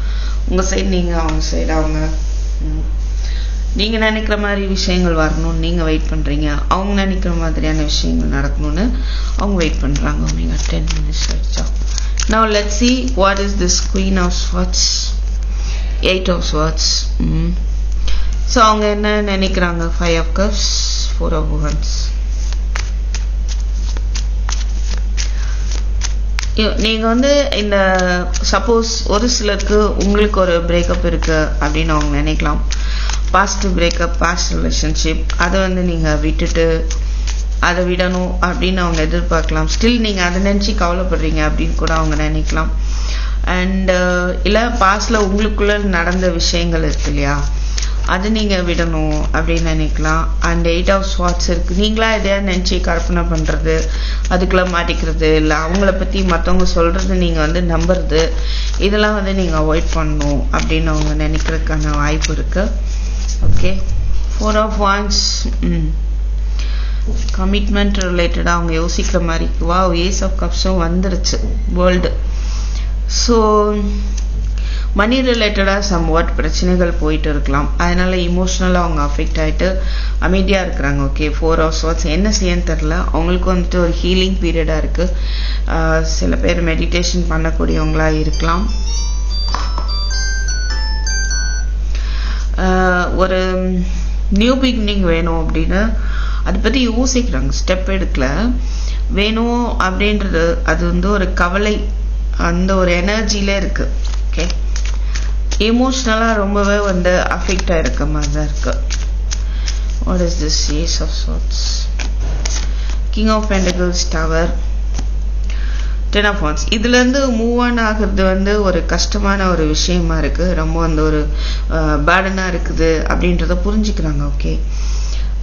உங்கள் சைடு நீங்கள், அவங்க சைடு அவங்க. நீங்கள் நினைக்கிற மாதிரி விஷயங்கள் வரணும்னு நீங்கள் வெயிட் பண்ணுறீங்க, அவங்க நினைக்கிற மாதிரியான விஷயங்கள் நடக்கணும்னு அவங்க வெயிட் பண்ணுறாங்க. நீங்கள் 10 minutes ஆயிடுச்சா? Now let's see what is this Queen of Swords, 8 of Swords. So அவங்க என்ன நினைக்கிறாங்க? 5 of Cups, 4 of Wands. நீங்கள் வந்து இந்த சப்போஸ் ஒரு சிலருக்கு உங்களுக்கு ஒரு பிரேக்கப் இருக்கு அப்படின்னு அவங்க நினைக்கலாம். பாஸ்ட் பிரேக்கப், பாஸ்ட் ரிலேஷன்ஷிப், அதை வந்து நீங்கள் விட்டுட்டு அதை விடணும் அப்படின்னு அவங்க எதிர்பார்க்கலாம். ஸ்டில் நீங்கள் அதை நினச்சி கவலைப்படுறீங்க அப்படின்னு கூட அவங்க நினைக்கலாம். அண்ட் இல்லை பாஸ்டில் உங்களுக்குள்ள நடந்த விஷயங்கள் இருக்கு இல்லையா, அது நீங்கள் விடணும் அப்படின்னு நினைக்கலாம். அண்ட் 8 of Swords இருக்குது. நீங்களா எதையாவது நினச்சி கற்பனை பண்ணுறது, அதுக்குள்ளே மாட்டிக்கிறது, இல்லை அவங்கள பற்றி மற்றவங்க சொல்கிறது நீங்கள் வந்து நம்புறது, இதெல்லாம் வந்து நீங்கள் அவாய்ட் பண்ணணும் அப்படின்னு அவங்க நினைக்கிறதுக்கான வாய்ப்பு இருக்குது. ஓகே, 4 of Wands, கமிட்மெண்ட் ரிலேட்டடாக அவங்க யோசிக்கிற மாதிரி. ஏஸ் ஆஃப் கப்ஸும் வந்துருச்சு வேர்ல்டு. ஸோ மணி ரிலேட்டடாக சம்வாட் பிரச்சனைகள் போயிட்டு இருக்கலாம். அதனால இமோஷ்னலாக அவங்க அஃபெக்ட் ஆகிட்டு அமைதியாக இருக்கிறாங்க. ஓகே, 4 of Swords என்ன செய்யன்னு தெரில. அவங்களுக்கு வந்துட்டு ஒரு ஹீலிங் பீரியடாக இருக்குது. சில பேர் மெடிடேஷன் பண்ணக்கூடியவங்களா இருக்கலாம். ஒரு நியூ பிகினிங் வேணும் அப்படின்னு அதை பற்றி யோசிக்கிறாங்க, ஸ்டெப் எடுக்கல. வேணும் அப்படின்றது அது வந்து ஒரு கவலை, அந்த ஒரு எனர்ஜியில இருக்கு. ஓகே, எமோஷ்னலாக ரொம்பவே வந்து அஃபெக்ட் ஆகிருக்க மாதிரி தான் இருக்கு. What is this? Ace of Swords, King of Pentacles, Tower, 10 of Wands. இதுலேருந்து மூவ் ஆன் ஆகுறது வந்து ஒரு கஷ்டமான ஒரு விஷயமா இருக்குது. ரொம்ப வந்து ஒரு பேர்டனாக இருக்குது அப்படின்றத புரிஞ்சுக்கிறாங்க. Okay,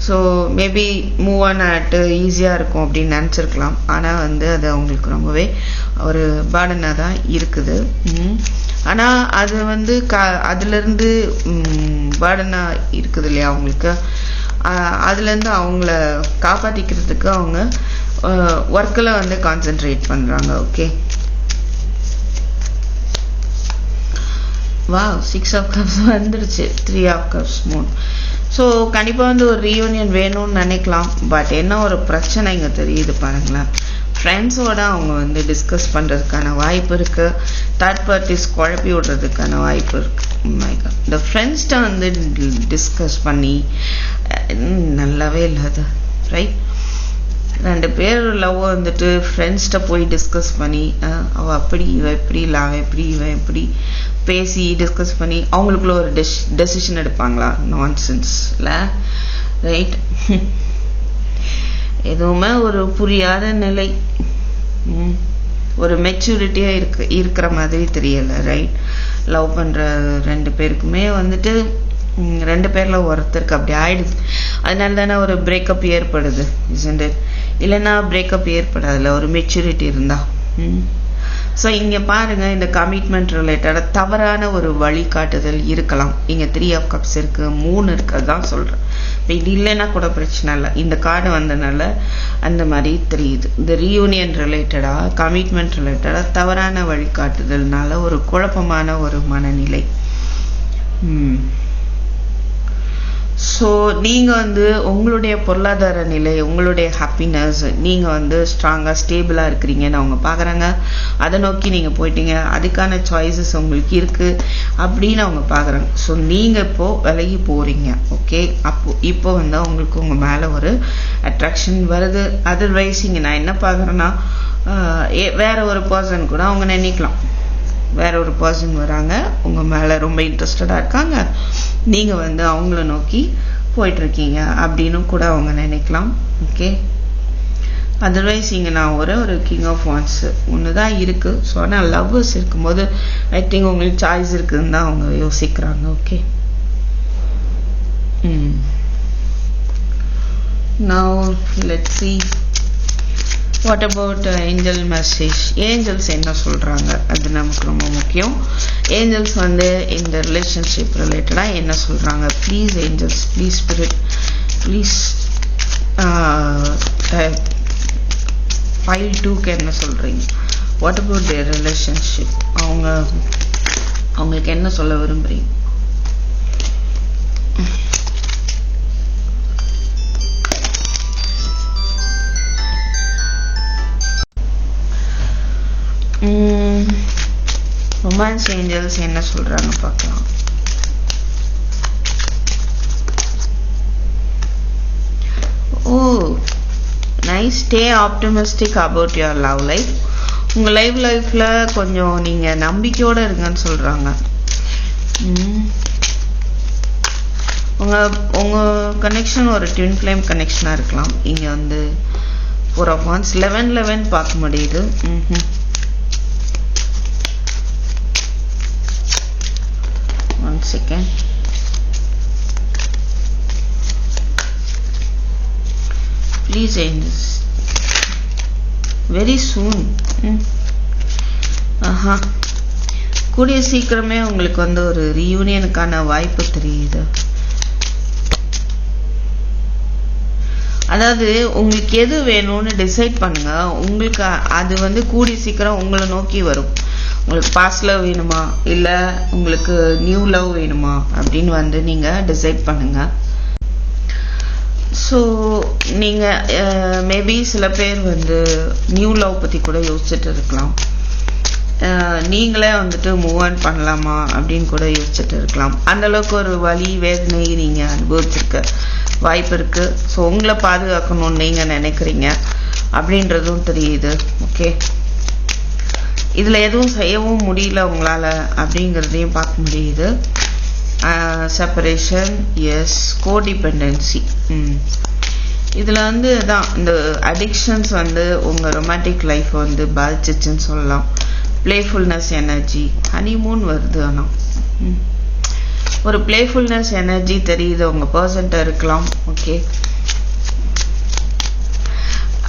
so maybe move on ஆகிட்டு ஈஸியாக இருக்கும் அப்படின்னு நினச்சிருக்கலாம். ஆனால் வந்து அது அவங்களுக்கு ரொம்பவே ஒரு பேர்டனாக தான் இருக்குது. ஆனால் அது வந்து அதுலேருந்து பேர்டனாக இருக்குது இல்லையா அவங்களுக்கு, அதுலேருந்து அவங்கள காப்பாற்றிக்கிறதுக்கு அவங்க ஒர்க்கில் வந்து கான்சென்ட்ரேட் பண்ணுறாங்க. ஓகே, 6 of Cups வந்துருச்சு, 3 of Cups, 3. ஸோ கண்டிப்பாக வந்து ஒரு ரீயூனியன் வேணும்னு நினைக்கலாம். பட் என்ன ஒரு பிரச்சனை இங்கே தெரியுது பாருங்களேன். ஃப்ரெண்ட்ஸோட அவங்க வந்து டிஸ்கஸ் பண்ணுறதுக்கான வாய்ப்பு இருக்குது. தேர்ட் பார்ட்டிஸ் குழப்பி விடுறதுக்கான வாய்ப்பு இருக்குது. இந்த ஃப்ரெண்ட்ஸ்கிட்ட வந்து டிஸ்கஸ் பண்ணி நல்லாவே இல்லாது, ரைட்? 2 பேர் லவ் வந்துட்டு ஃப்ரெண்ட்ஸ்கிட்ட போய் டிஸ்கஸ் பண்ணி அவள் அப்படி, இவன் எப்படி, இல்லை அவன் எப்படி, இவன் எப்படி பேசி டிஸ்கஸ் பண்ணி அவங்களுக்குள்ள ஒரு டெசிஷன் எடுப்பாங்களா? நான்சென்ஸ் இல்லை, ரைட்? எதுவுமே ஒரு புரியாத நிலை, ஒரு மெச்சூரிட்டியாக இருக்கிற மாதிரி தெரியலை, ரைட்? லவ் பண்ணுற 2 பேருக்குமே வந்துட்டு 2 பேரில் ஒருத்தருக்கு அப்படி ஆயிடுது. அதனால தானே ஒரு பிரேக்கப் ஏற்படுது, isn't it? இல்லைன்னா பிரேக்கப் ஏற்படாதுல்ல ஒரு மெச்சூரிட்டி இருந்தா. ஸோ இங்கே பாருங்க, இந்த கமிட்மெண்ட் ரிலேட்டடாக தவறான ஒரு வழிகாட்டுதல் இருக்கலாம். இங்கே 3 of Cups இருக்கு, 3 இருக்கு, தான் சொல்கிறேன். இப்போ இது இல்லைன்னா கூட பிரச்சனை இல்லை, இந்த கார்டு வந்தனால அந்த மாதிரி தெரியுது. இந்த ரீயூனியன் ரிலேட்டடாக, கமிட்மெண்ட் ரிலேட்டடாக தவறான வழிகாட்டுதல்னால ஒரு குழப்பமான ஒரு மனநிலை. ஸோ நீங்கள் வந்து உங்களுடைய பொருளாதார நிலை, உங்களுடைய ஹாப்பினஸ், நீங்கள் வந்து ஸ்ட்ராங்காக ஸ்டேபிளாக இருக்கிறீங்கன்னு அவங்க பார்க்குறாங்க. அதை நோக்கி நீங்கள் போயிட்டீங்க, அதுக்கான சாய்ஸஸ் உங்களுக்கு இருக்குது அப்படின்னு அவங்க பார்க்குறாங்க. ஸோ நீங்கள் இப்போது விலகி போகிறீங்க. ஓகே, இப்போ வந்து அவங்களுக்கு உங்கள் மேலே ஒரு அட்ராக்ஷன் வருது. அதர்வைஸ் இங்கே நான் என்ன பார்க்குறேன்னா, வேற ஒரு பர்சன் கூட அவங்க நினைக்கலாம். வேற ஒரு பர்சன் வராங்க, உங்கள் மேலே ரொம்ப இன்ட்ரெஸ்டடாக இருக்காங்க, நீங்கள் வந்து அவங்கள நோக்கி போயிட்டுருக்கீங்க அப்படின்னு கூட அவங்க நினைக்கலாம். ஓகே, அதர்வைஸ் இங்கே நான் ஒரு கிங் ஆஃப் வான்ஸ் ஒன்று தான் இருக்குது. ஸோ ஆனால் லவ்வர்ஸ் இருக்கும்போது ஐ திங்க் உங்களுக்கு சாய்ஸ் இருக்குதுன்னு தான் அவங்க யோசிக்கிறாங்க. ஓகே, now let's see what about angel message. Angels என்ன சொல்கிறாங்க அது நமக்கு ரொம்ப முக்கியம். ஏஞ்சல்ஸ் வந்து இந்த ரிலேஷன்ஷிப் ரிலேட்டடாக என்ன சொல்கிறாங்க? Please angels, please spirit, please pile 2க்கு என்ன சொல்கிறீங்க? What about their relationship? அவங்களுக்கு என்ன சொல்ல விரும்புகிறீங்க? ரொமான்ஸ் ஏஞ்சல்ஸ் என்ன சொல்றாங்க பார்க்கலாம். Oh nice. Stay optimistic about your love life. உங்கள் லைஃப்ல கொஞ்சம் நீங்கள் நம்பிக்கையோடு இருங்கன்னு சொல்கிறாங்க. உங்கள் கனெக்ஷன் ஒரு ட்வின் ஃப்ளேம் கனெக்ஷனாக இருக்கலாம். இங்கே வந்து 4 of Wands 11 பார்க்க முடியுது. One second. Please angels, very soon. கூடிய சீக்கிரமே உங்களுக்கு வந்து ஒரு ரீயூனியனுக்கான வாய்ப்பு தெரியுது. அதாவது உங்களுக்கு எது வேணும்னு டிசைட் பண்ணுங்க. உங்களுக்கு அது வந்து கூடிய சீக்கிரம் உங்களை நோக்கி வரும். உங்களுக்கு பாஸ்ட் லவ் வேணுமா இல்லை உங்களுக்கு நியூ லவ் வேணுமா அப்படின்னு வந்து நீங்கள் டிசைட் பண்ணுங்க. ஸோ நீங்கள் மேபி சில பேர் வந்து நியூ லவ் பற்றி கூட யோசிச்சுட்டு இருக்கலாம். நீங்களே வந்துட்டு மூவ் ஆன் பண்ணலாமா அப்படின்னு கூட யோசிச்சுட்டு இருக்கலாம். அந்தளவுக்கு ஒரு வலி வேதனை நீங்கள் அனுபவிச்சிருக்க வாய்ப்பு இருக்குது. ஸோ உங்களை பாதுகாக்கணும்னு நீங்கள் நினைக்கிறீங்க அப்படின்றதும் தெரியுது. ஓகே, இதில் எதுவும் செய்யவும் முடியல உங்களால் அப்படிங்கிறதையும் பார்க்க முடியுது. Separation, yes, codependency. இதில் வந்து தான் இந்த அடிக்ஷன்ஸ் வந்து உங்கள் ரொமான்டிக் லைஃப் வந்து பாதிச்சிச்சுன்னு சொல்லலாம். பிளேஃபுல்னஸ் எனர்ஜி, ஹனிமூன் வருது. ஆனால் ஒரு பிளேஃபுல்னஸ் எனர்ஜி தெரியுது உங்கள் பர்சன்ட்ட இருக்கலாம். ஓகே,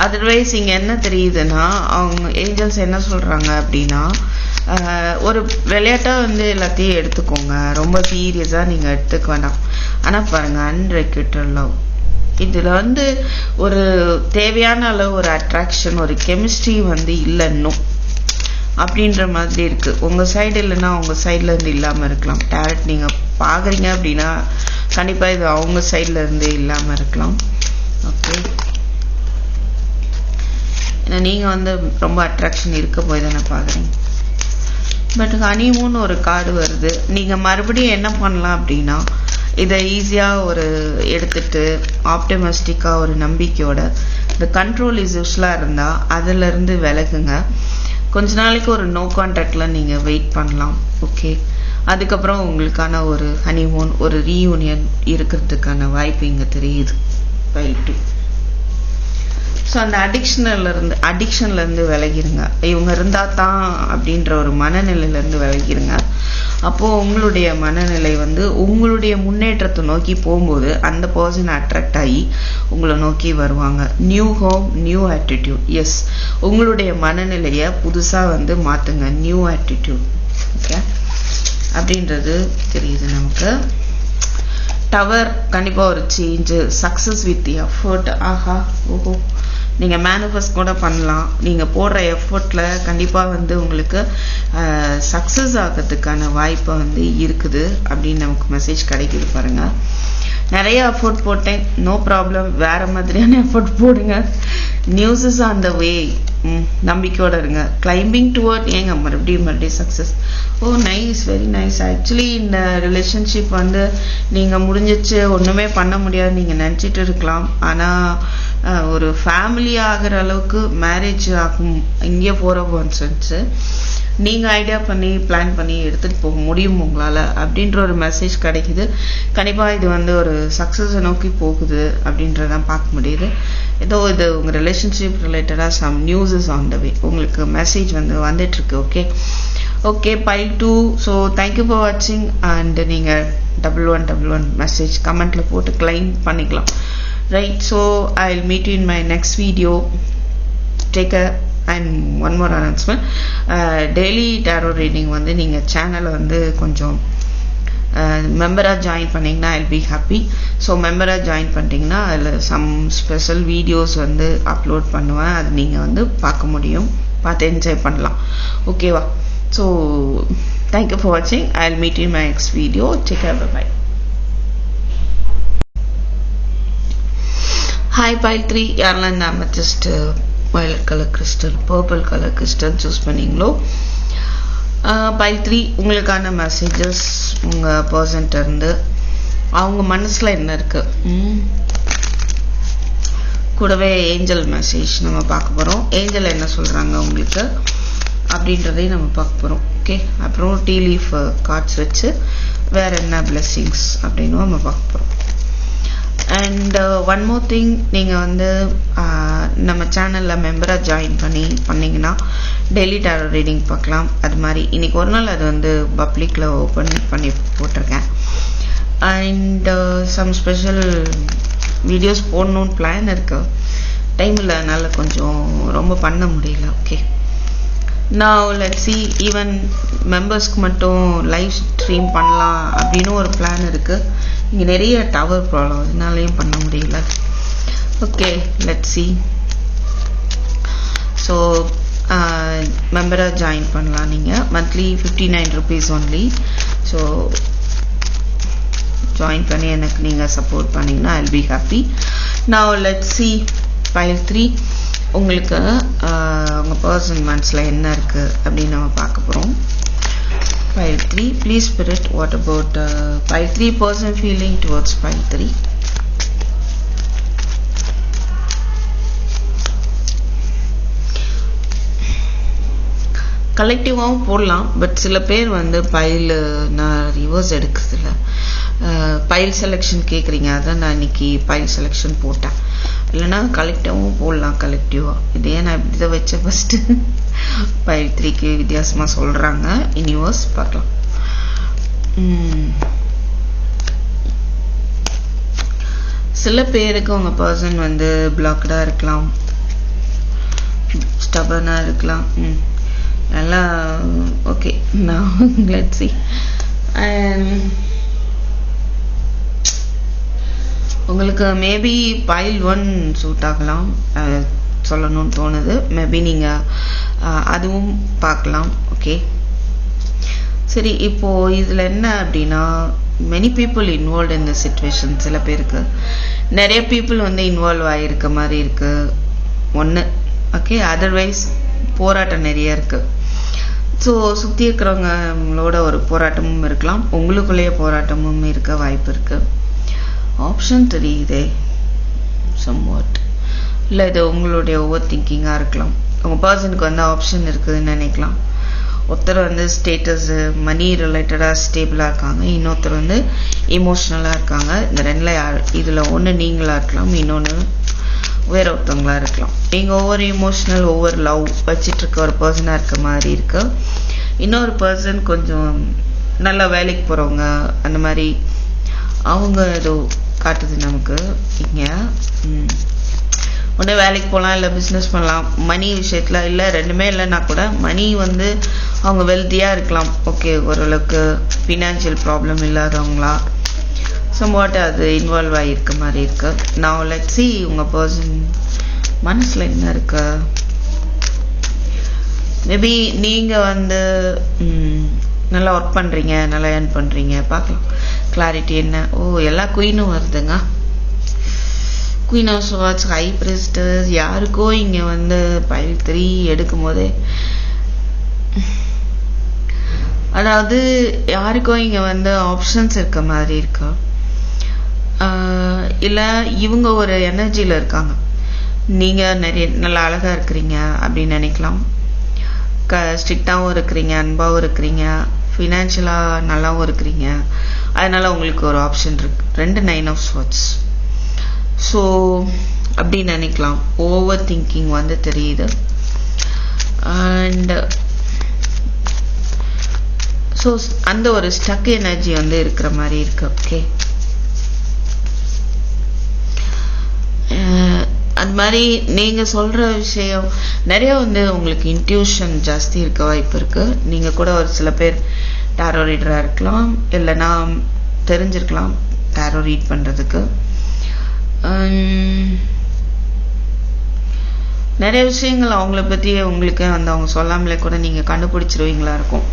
அதர்வைஸ் இங்கே என்ன தெரியுதுன்னா அவங்க ஏஞ்சல்ஸ் என்ன சொல்கிறாங்க அப்படின்னா ஒரு விளையாட்டாக வந்து எல்லாத்தையும் எடுத்துக்கோங்க, ரொம்ப சீரியஸாக நீங்கள் எடுத்துக்க வேண்டாம். ஆனால் பாருங்கள், அன்ரெக்யூட்டட் லவ் இதில் வந்து ஒரு தேவையான அளவு ஒரு அட்ராக்ஷன், ஒரு கெமிஸ்ட்ரி வந்து இல்லை இன்னும் அப்படின்ற மாதிரி இருக்குது. உங்கள் சைடு இல்லைன்னா உங்கள் சைட்லேருந்து இல்லாமல் இருக்கலாம். டேரக்ட் நீங்கள் பார்க்குறீங்க அப்படின்னா கண்டிப்பாக இது அவங்க சைட்லேருந்து இல்லாமல் இருக்கலாம். ஓகே, ஏன்னா நீங்கள் வந்து ரொம்ப அட்ராக்ஷன் இருக்க போய் தானே பார்க்குறீங்க. பட் ஹனிமூன் ஒரு கார்டு வருது. நீங்கள் மறுபடியும் என்ன பண்ணலாம் அப்படின்னா இதை ஈஸியாக ஒரு எடுத்துட்டு ஆப்டிமிஸ்டிக்காக ஒரு நம்பிக்கையோட இந்த கண்ட்ரோல் இஷ்யூஸ்லாம் இருந்தால் அதிலிருந்து விலகுங்க. கொஞ்ச நாளைக்கு ஒரு நோ கான்டாக்டில் நீங்கள் வெயிட் பண்ணலாம். ஓகே, அதுக்கப்புறம் உங்களுக்கான ஒரு ஹனிமூன், ஒரு ரீயூனியன் இருக்கிறதுக்கான வாய்ப்பு இங்கே தெரியுது. ரைட்டு. ஸோ அந்த அடிக்ஷன்லேருந்து விலகிருங்க. இவங்க இருந்தால் தான் அப்படின்ற ஒரு மனநிலையிலேருந்து விலகிருங்க. அப்போது உங்களுடைய மனநிலை வந்து உங்களுடைய முன்னேற்றத்தை நோக்கி போகும்போது அந்த பர்சன் அட்ராக்ட் ஆகி உங்களை நோக்கி வருவாங்க. New home, new attitude. Yes, உங்களுடைய மனநிலையை புதுசாக வந்து மாற்றுங்க. New attitude. ஓகே, அப்படின்றது தெரியுது நமக்கு. டவர் கண்டிப்பாக ஒரு சேஞ்சு. Success with effort. ஆஹா, ஓஹோ, நீங்கள் மேனிஃபெஸ்ட் கூட பண்ணலாம். நீங்கள் போடுற எஃபர்ட்டில் கண்டிப்பாக வந்து உங்களுக்கு சக்ஸஸ் ஆகிறதுக்கான வாய்ப்பு வந்து இருக்குது அப்படின்னு நமக்கு மெசேஜ் கிடைக்குது பாருங்கள். நிறைய எஃபோர்ட் போட்டேன், நோ ப்ராப்ளம், வேற மாதிரியான எஃபோர்ட் போடுங்க. நியூஸ் இஸ் ஆன் த வே. நம்பிக்கையோட இருங்க. கிளைம்பிங் டுவர்ட் ஏங்க மறுபடியும் சக்ஸஸ். ஓ நைஸ், வெரி நைஸ். ஆக்சுவலி இந்த ரிலேஷன்ஷிப் வந்து நீங்கள் முடிஞ்சிச்சு, ஒன்றுமே பண்ண முடியாது நீங்கள் நினச்சிட்டு இருக்கலாம். ஆனால் ஒரு ஃபேமிலி ஆகிற அளவுக்கு மேரேஜ் ஆகும் இங்கே போகிற கான்சென்ட்ஸு நீங்கள் ஐடியா பண்ணி பிளான் பண்ணி எடுத்துகிட்டு போக முடியும் உங்களால் அப்படின்ற ஒரு மெசேஜ் கிடைக்குது. கண்டிப்பாக இது வந்து ஒரு சக்ஸஸை நோக்கி போகுது அப்படின்றதான் பார்க்க முடியுது. ஏதோ இது உங்கள் ரிலேஷன்ஷிப் ரிலேட்டடாக some news is on the way, உங்களுக்கு மெசேஜ் வந்து வந்துட்டுருக்கு. Okay pile 2. So thank you for வாட்சிங். அண்ட் நீங்கள் 1111 மெசேஜ் கமெண்ட்டில் போட்டு கிளைம் பண்ணிக்கலாம். Right, so I will meet you in my next video. Take a and one more announcement. Daily tarot reading வந்து நீங்கள் சேனலை வந்து கொஞ்சம் மெம்பராக ஜாயின் பண்ணிங்கன்னா I will be happy. So மெம்பராக ஜாயின் பண்ணிட்டீங்கன்னா அதில் சம் ஸ்பெஷல் வீடியோஸ் வந்து அப்லோட் பண்ணுவேன். அது நீங்கள் வந்து பார்க்க முடியும், பார்த்து என்ஜாய் பண்ணலாம். ஓகேவா? ஸோ தேங்க்யூ ஃபார் வாட்சிங். I will meet in my next video. Take care, bye. Hi pile 3. யாரெல்லாம் இந்த amethyst violet colour crystal, purple colour crystal choose பண்ணீங்களோ, pile 3 உங்களுக்கான மெசேஜஸ் உங்கள் பர்சன்ட்ட இருந்து. அவங்க மனசில் என்ன இருக்கு, கூடவே ஏஞ்சல் மெசேஜ் நம்ம பார்க்க போகிறோம். ஏஞ்சல் என்ன சொல்கிறாங்க உங்களுக்கு அப்படின்றதையும் நம்ம பார்க்க போகிறோம். ஓகே, அப்புறம் டீ லீஃப் கார்ட்ஸ் வச்சு வேறு என்ன பிளெஸ்ஸிங்ஸ் அப்படின்னு நம்ம பார்க்க போகிறோம். அண்ட் ஒன் மோர் திங், நீங்கள் வந்து நம்ம சேனலில் மெம்பராக ஜாயின் பண்ணிங்கன்னா டெய்லி டேரோ ரீடிங் பார்க்கலாம். அது மாதிரி இன்றைக்கி ஒரு நாள் அது வந்து பப்ளிக்கில் ஓப்பன் பண்ணி போட்டிருக்கேன். அண்ட் சம் ஸ்பெஷல் வீடியோஸ் போடணுன்னு பிளான் இருக்குது. டைம் இல்லை, அதனால் கொஞ்சம் ரொம்ப பண்ண முடியல. Okay, now let's see, even மெம்பர்ஸ்க்கு மட்டும் லைவ் ஸ்ட்ரீம் பண்ணலாம் அப்படின்னு ஒரு பிளான் இருக்குது. இங்கே நிறைய டவர் ப்ராப்ளம், அதனாலையும் பண்ண முடியல. Okay, let's see. ஸோ மெம்பராக ஜாயின் பண்ணலாம் நீங்கள். Monthly 59 rupees only. So join பண்ணி எனக்கு நீங்கள் சப்போர்ட் பண்ணிங்கன்னா I will be happy. now let's see pile 3. உங்களுக்கு உங்கள் பர்சன் மனசில் என்ன இருக்குது அப்படின்னு நம்ம பார்க்க போகிறோம். pile 3, please spirit, what about pile 3 person feeling towards pile 3? கலெக்டிவாகவும் போடலாம், பட் சில பேர் வந்து பைல் நான் ரிவர்ஸ் எடுக்கிறதில்ல. பைல் செலெக்ஷன் கேட்குறீங்க, அதான் நான் இன்னைக்கு பைல் செலெக்ஷன் போட்டேன். இல்லைனா கலெக்டிவாகவும் போடலாம். கலெக்டிவாக இது ஏன் நான் இப்படி தான் வச்சேன். ஃபஸ்ட்டு pile 3க்கு வித்தியாசமாக சொல்கிறாங்க. யூனிவர்ஸ் பார்க்கலாம். சில பேருக்கு உங்கள் பர்சன் வந்து பிளாக்டாக இருக்கலாம், ஸ்டபனாக இருக்கலாம். எல்லாம் ஓகே. நான் லெட்ஸ் see. உங்களுக்கு மேபி pile 1 சூட் ஆகலாம் சொல்லணும்னு தோணுது. மேபி நீங்கள் அதுவும் பார்க்கலாம். ஓகே, சரி. இப்போது இதில் என்ன அப்படின்னா, many people involve in the situation. சில பேருக்கு நிறைய பீப்புள் வந்து இன்வால்வ் ஆகியிருக்க மாதிரி இருக்குது ஒன்று. ஓகே, அதர்வைஸ் போராட்டம் நிறைய இருக்குது. ஸோ சுற்றி இருக்கிறவங்களோட ஒரு போராட்டமும் இருக்கலாம், உங்களுக்குள்ளேயே போராட்டமும் இருக்க வாய்ப்பு இருக்குது. ஆப்ஷன் தெரியுதே சம்வாட். இல்லை இது உங்களுடைய ஓவர் திங்கிங்காக இருக்கலாம். உங்கள் பர்சனுக்கு வந்து ஆப்ஷன் இருக்குதுன்னு நினைக்கலாம். ஒருத்தர் வந்து ஸ்டேட்டஸு மணி ரிலேட்டடாக ஸ்டேபிளாக இருக்காங்க, இன்னொருத்தர் வந்து இமோஷ்னலாக இருக்காங்க. இந்த ரெண்டில் இதில் ஒன்று நீங்களாக இருக்கலாம், இன்னொன்று வேற ஒருத்தவங்களா இருக்கலாம். நீங்கள் ஒவ்வொரு இமோஷ்னல் ஒவ்வொரு லவ் வச்சிட்டு இருக்க ஒரு பர்சனாக இருக்க மாதிரி இருக்கு. இன்னொரு பர்சன் கொஞ்சம் நல்லா வேலைக்கு போகிறவங்க, அந்த மாதிரி அவங்க ஏதோ காட்டுது நமக்கு இங்கே. ஒன்று வேலைக்கு போகலாம், இல்லை பிஸ்னஸ் பண்ணலாம். மணி விஷயத்தில் இல்லை, ரெண்டுமே இல்லைன்னா கூட மணி வந்து அவங்க வெல்த்தியாக இருக்கலாம். ஓகே, ஓரளவுக்கு ஃபினான்ஷியல் ப்ராப்ளம் இல்லாதவங்களா சம்வாட் அது இன்வால்வ் ஆகியிருக்க மாதிரி இருக்கு. நான் லெட்ஸ் see உங்கள் பர்சன் மனசில் என்ன இருக்கு. மேபி நீங்கள் வந்து நல்லா ஒர்க் பண்ணுறீங்க, நல்லா ஏர்ன் பண்ணுறீங்க, பார்க்கலாம். கிளாரிட்டி என்ன? எல்லா குயினும் வருதுங்க. Queen of Schwarz, high priestess, யாருக்கோ இங்க வந்து பைல் 3 எடுக்கும் போதே, அதாவது யாருக்கோ இங்க வந்து ஆப்ஷன்ஸ் இருக்க மாதிரி இருக்கு. இல்ல இவங்க ஒரு எனர்ஜில இருக்காங்க. நீங்க நிறைய நல்லா அழகா இருக்கிறீங்க அப்படின்னு நினைக்கலாம். ஸ்ட்ரிக்டாகவும் இருக்கிறீங்க, அன்பாகவும் இருக்கிறீங்க, ஃபினான்ஷியலா நல்லாவும் இருக்கிறீங்க. அதனால உங்களுக்கு ஒரு ஆப்ஷன் இருக்கு. 2 9 ஆஃப் ஸ்வார்ட்ஸ். ஸோ அப்படி நினைக்கலாம். ஓவர் திங்கிங் வந்து தெரியுது. அண்ட் ஸோ அந்த ஒரு ஸ்டக் எனர்ஜி வந்து இருக்கிற மாதிரி இருக்கு. ஓகே, அது மாதிரி நீங்க சொல்ற விஷயம் நிறைய வந்து உங்களுக்கு இன்ட்யூஷன் ஜாஸ்தி இருக்க வாய்ப்பு இருக்கு. நீங்க கூட ஒரு சில பேர் டாரோ ரீடரா இருக்கலாம், இல்லைன்னா தெரிஞ்சிருக்கலாம் டாரோ ரீட் பண்றதுக்கு. நிறைய விஷயங்கள் அவங்கள பத்தி உங்களுக்கு வந்து அவங்க சொல்லாமலே கூட நீங்க கண்டுபிடிச்சிருவீங்களா இருக்கும்.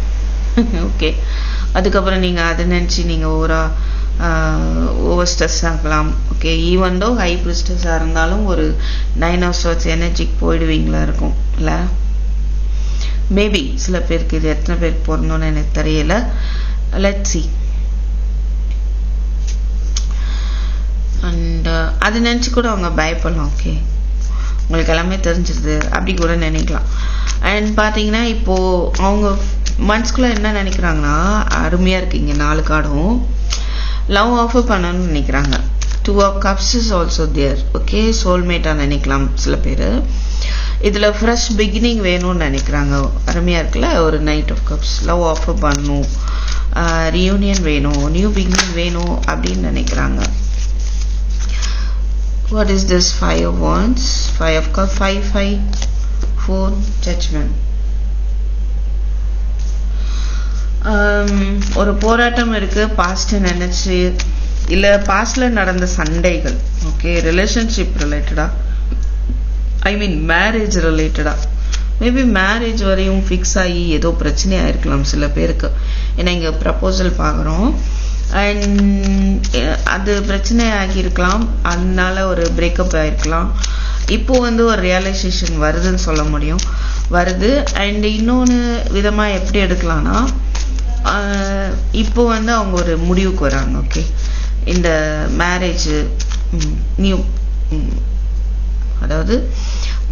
ஓகே, அதுக்கப்புறம் நீங்க அதை நினைச்சு நீங்க ஓவர் ஸ்ட்ரெஸ் ஆகலாம். ஓகே, ஈவன் தோ ஹை பிரிஸ்டஸா இருந்தாலும் ஒரு 9 ஆஃப் ஸ்வார்ட்ஸ் எனர்ஜிக்கு போயிடுவீங்களா இருக்கும் இல்ல? மேபி சில பேருக்கு. இது எத்தனை பேருக்கு பொருந்தோன்னு எனக்கு தெரியல. Let's see. அண்ட் அதை நினைச்சு கூட அவங்க பயப்படலாம். ஓகே, உங்களுக்கு எல்லாமே தெரிஞ்சிருது அப்படி கூட நினைக்கலாம். அண்ட் பாத்தீங்கன்னா இப்போ அவங்க மனசுக்குள்ள என்ன நினைக்கிறாங்கன்னா, அருமையா இருக்கீங்க 4 கார்டும், லவ் ஆஃபர் பண்ணணும்னு நினைக்கிறாங்க. 2 of cups is also there. Okay, சோல்மேட்டா நினைக்கலாம் சில பேர். இதுல ஃப்ரெஷ் பிகினிங் வேணும்னு நினைக்கிறாங்க. அருமையா இருக்குல்ல, ஒரு knight of cups. Love offer பண்ணணும், ரியூனியன் வேணும், நியூ பிகினிங் வேணும் அப்படின்னு நினைக்கிறாங்க. What is this? 5 of wands, 5 of cups, 5 5 4 judgment. ஒரு போராட்டம் இருக்கு. பாஸ்ட் நினைச்சு இல்ல பாஸ்ட்ல நடந்த சண்டைகள். ஓகே, ரிலேஷன்ஷிப் ரிலேட்டடா, ஐ மீன் மேரேஜ் ரிலேட்டடா. மேபி மேரேஜ் வரையும் ஃபிக்ஸ் ஆகி ஏதோ பிரச்சனையா இருக்கலாம் சில பேருக்கு. ஏன்னா இங்க ப்ரப்போசல் பாக்குறோம். அண்ட் அது பிரச்சனை ஆகியிருக்கலாம், அதனால ஒரு பிரேக்கப் ஆயிருக்கலாம். இப்போ வந்து ஒரு ரியலைசேஷன் வருதுன்னு சொல்ல முடியும், வருது. அண்ட் இன்னொன்று விதமா எப்படி எடுக்கலாம்னா, இப்போ வந்து அவங்க ஒரு முடிவுக்கு வராங்க. ஓகே, இந்த மேரேஜ் நியூ, அதாவது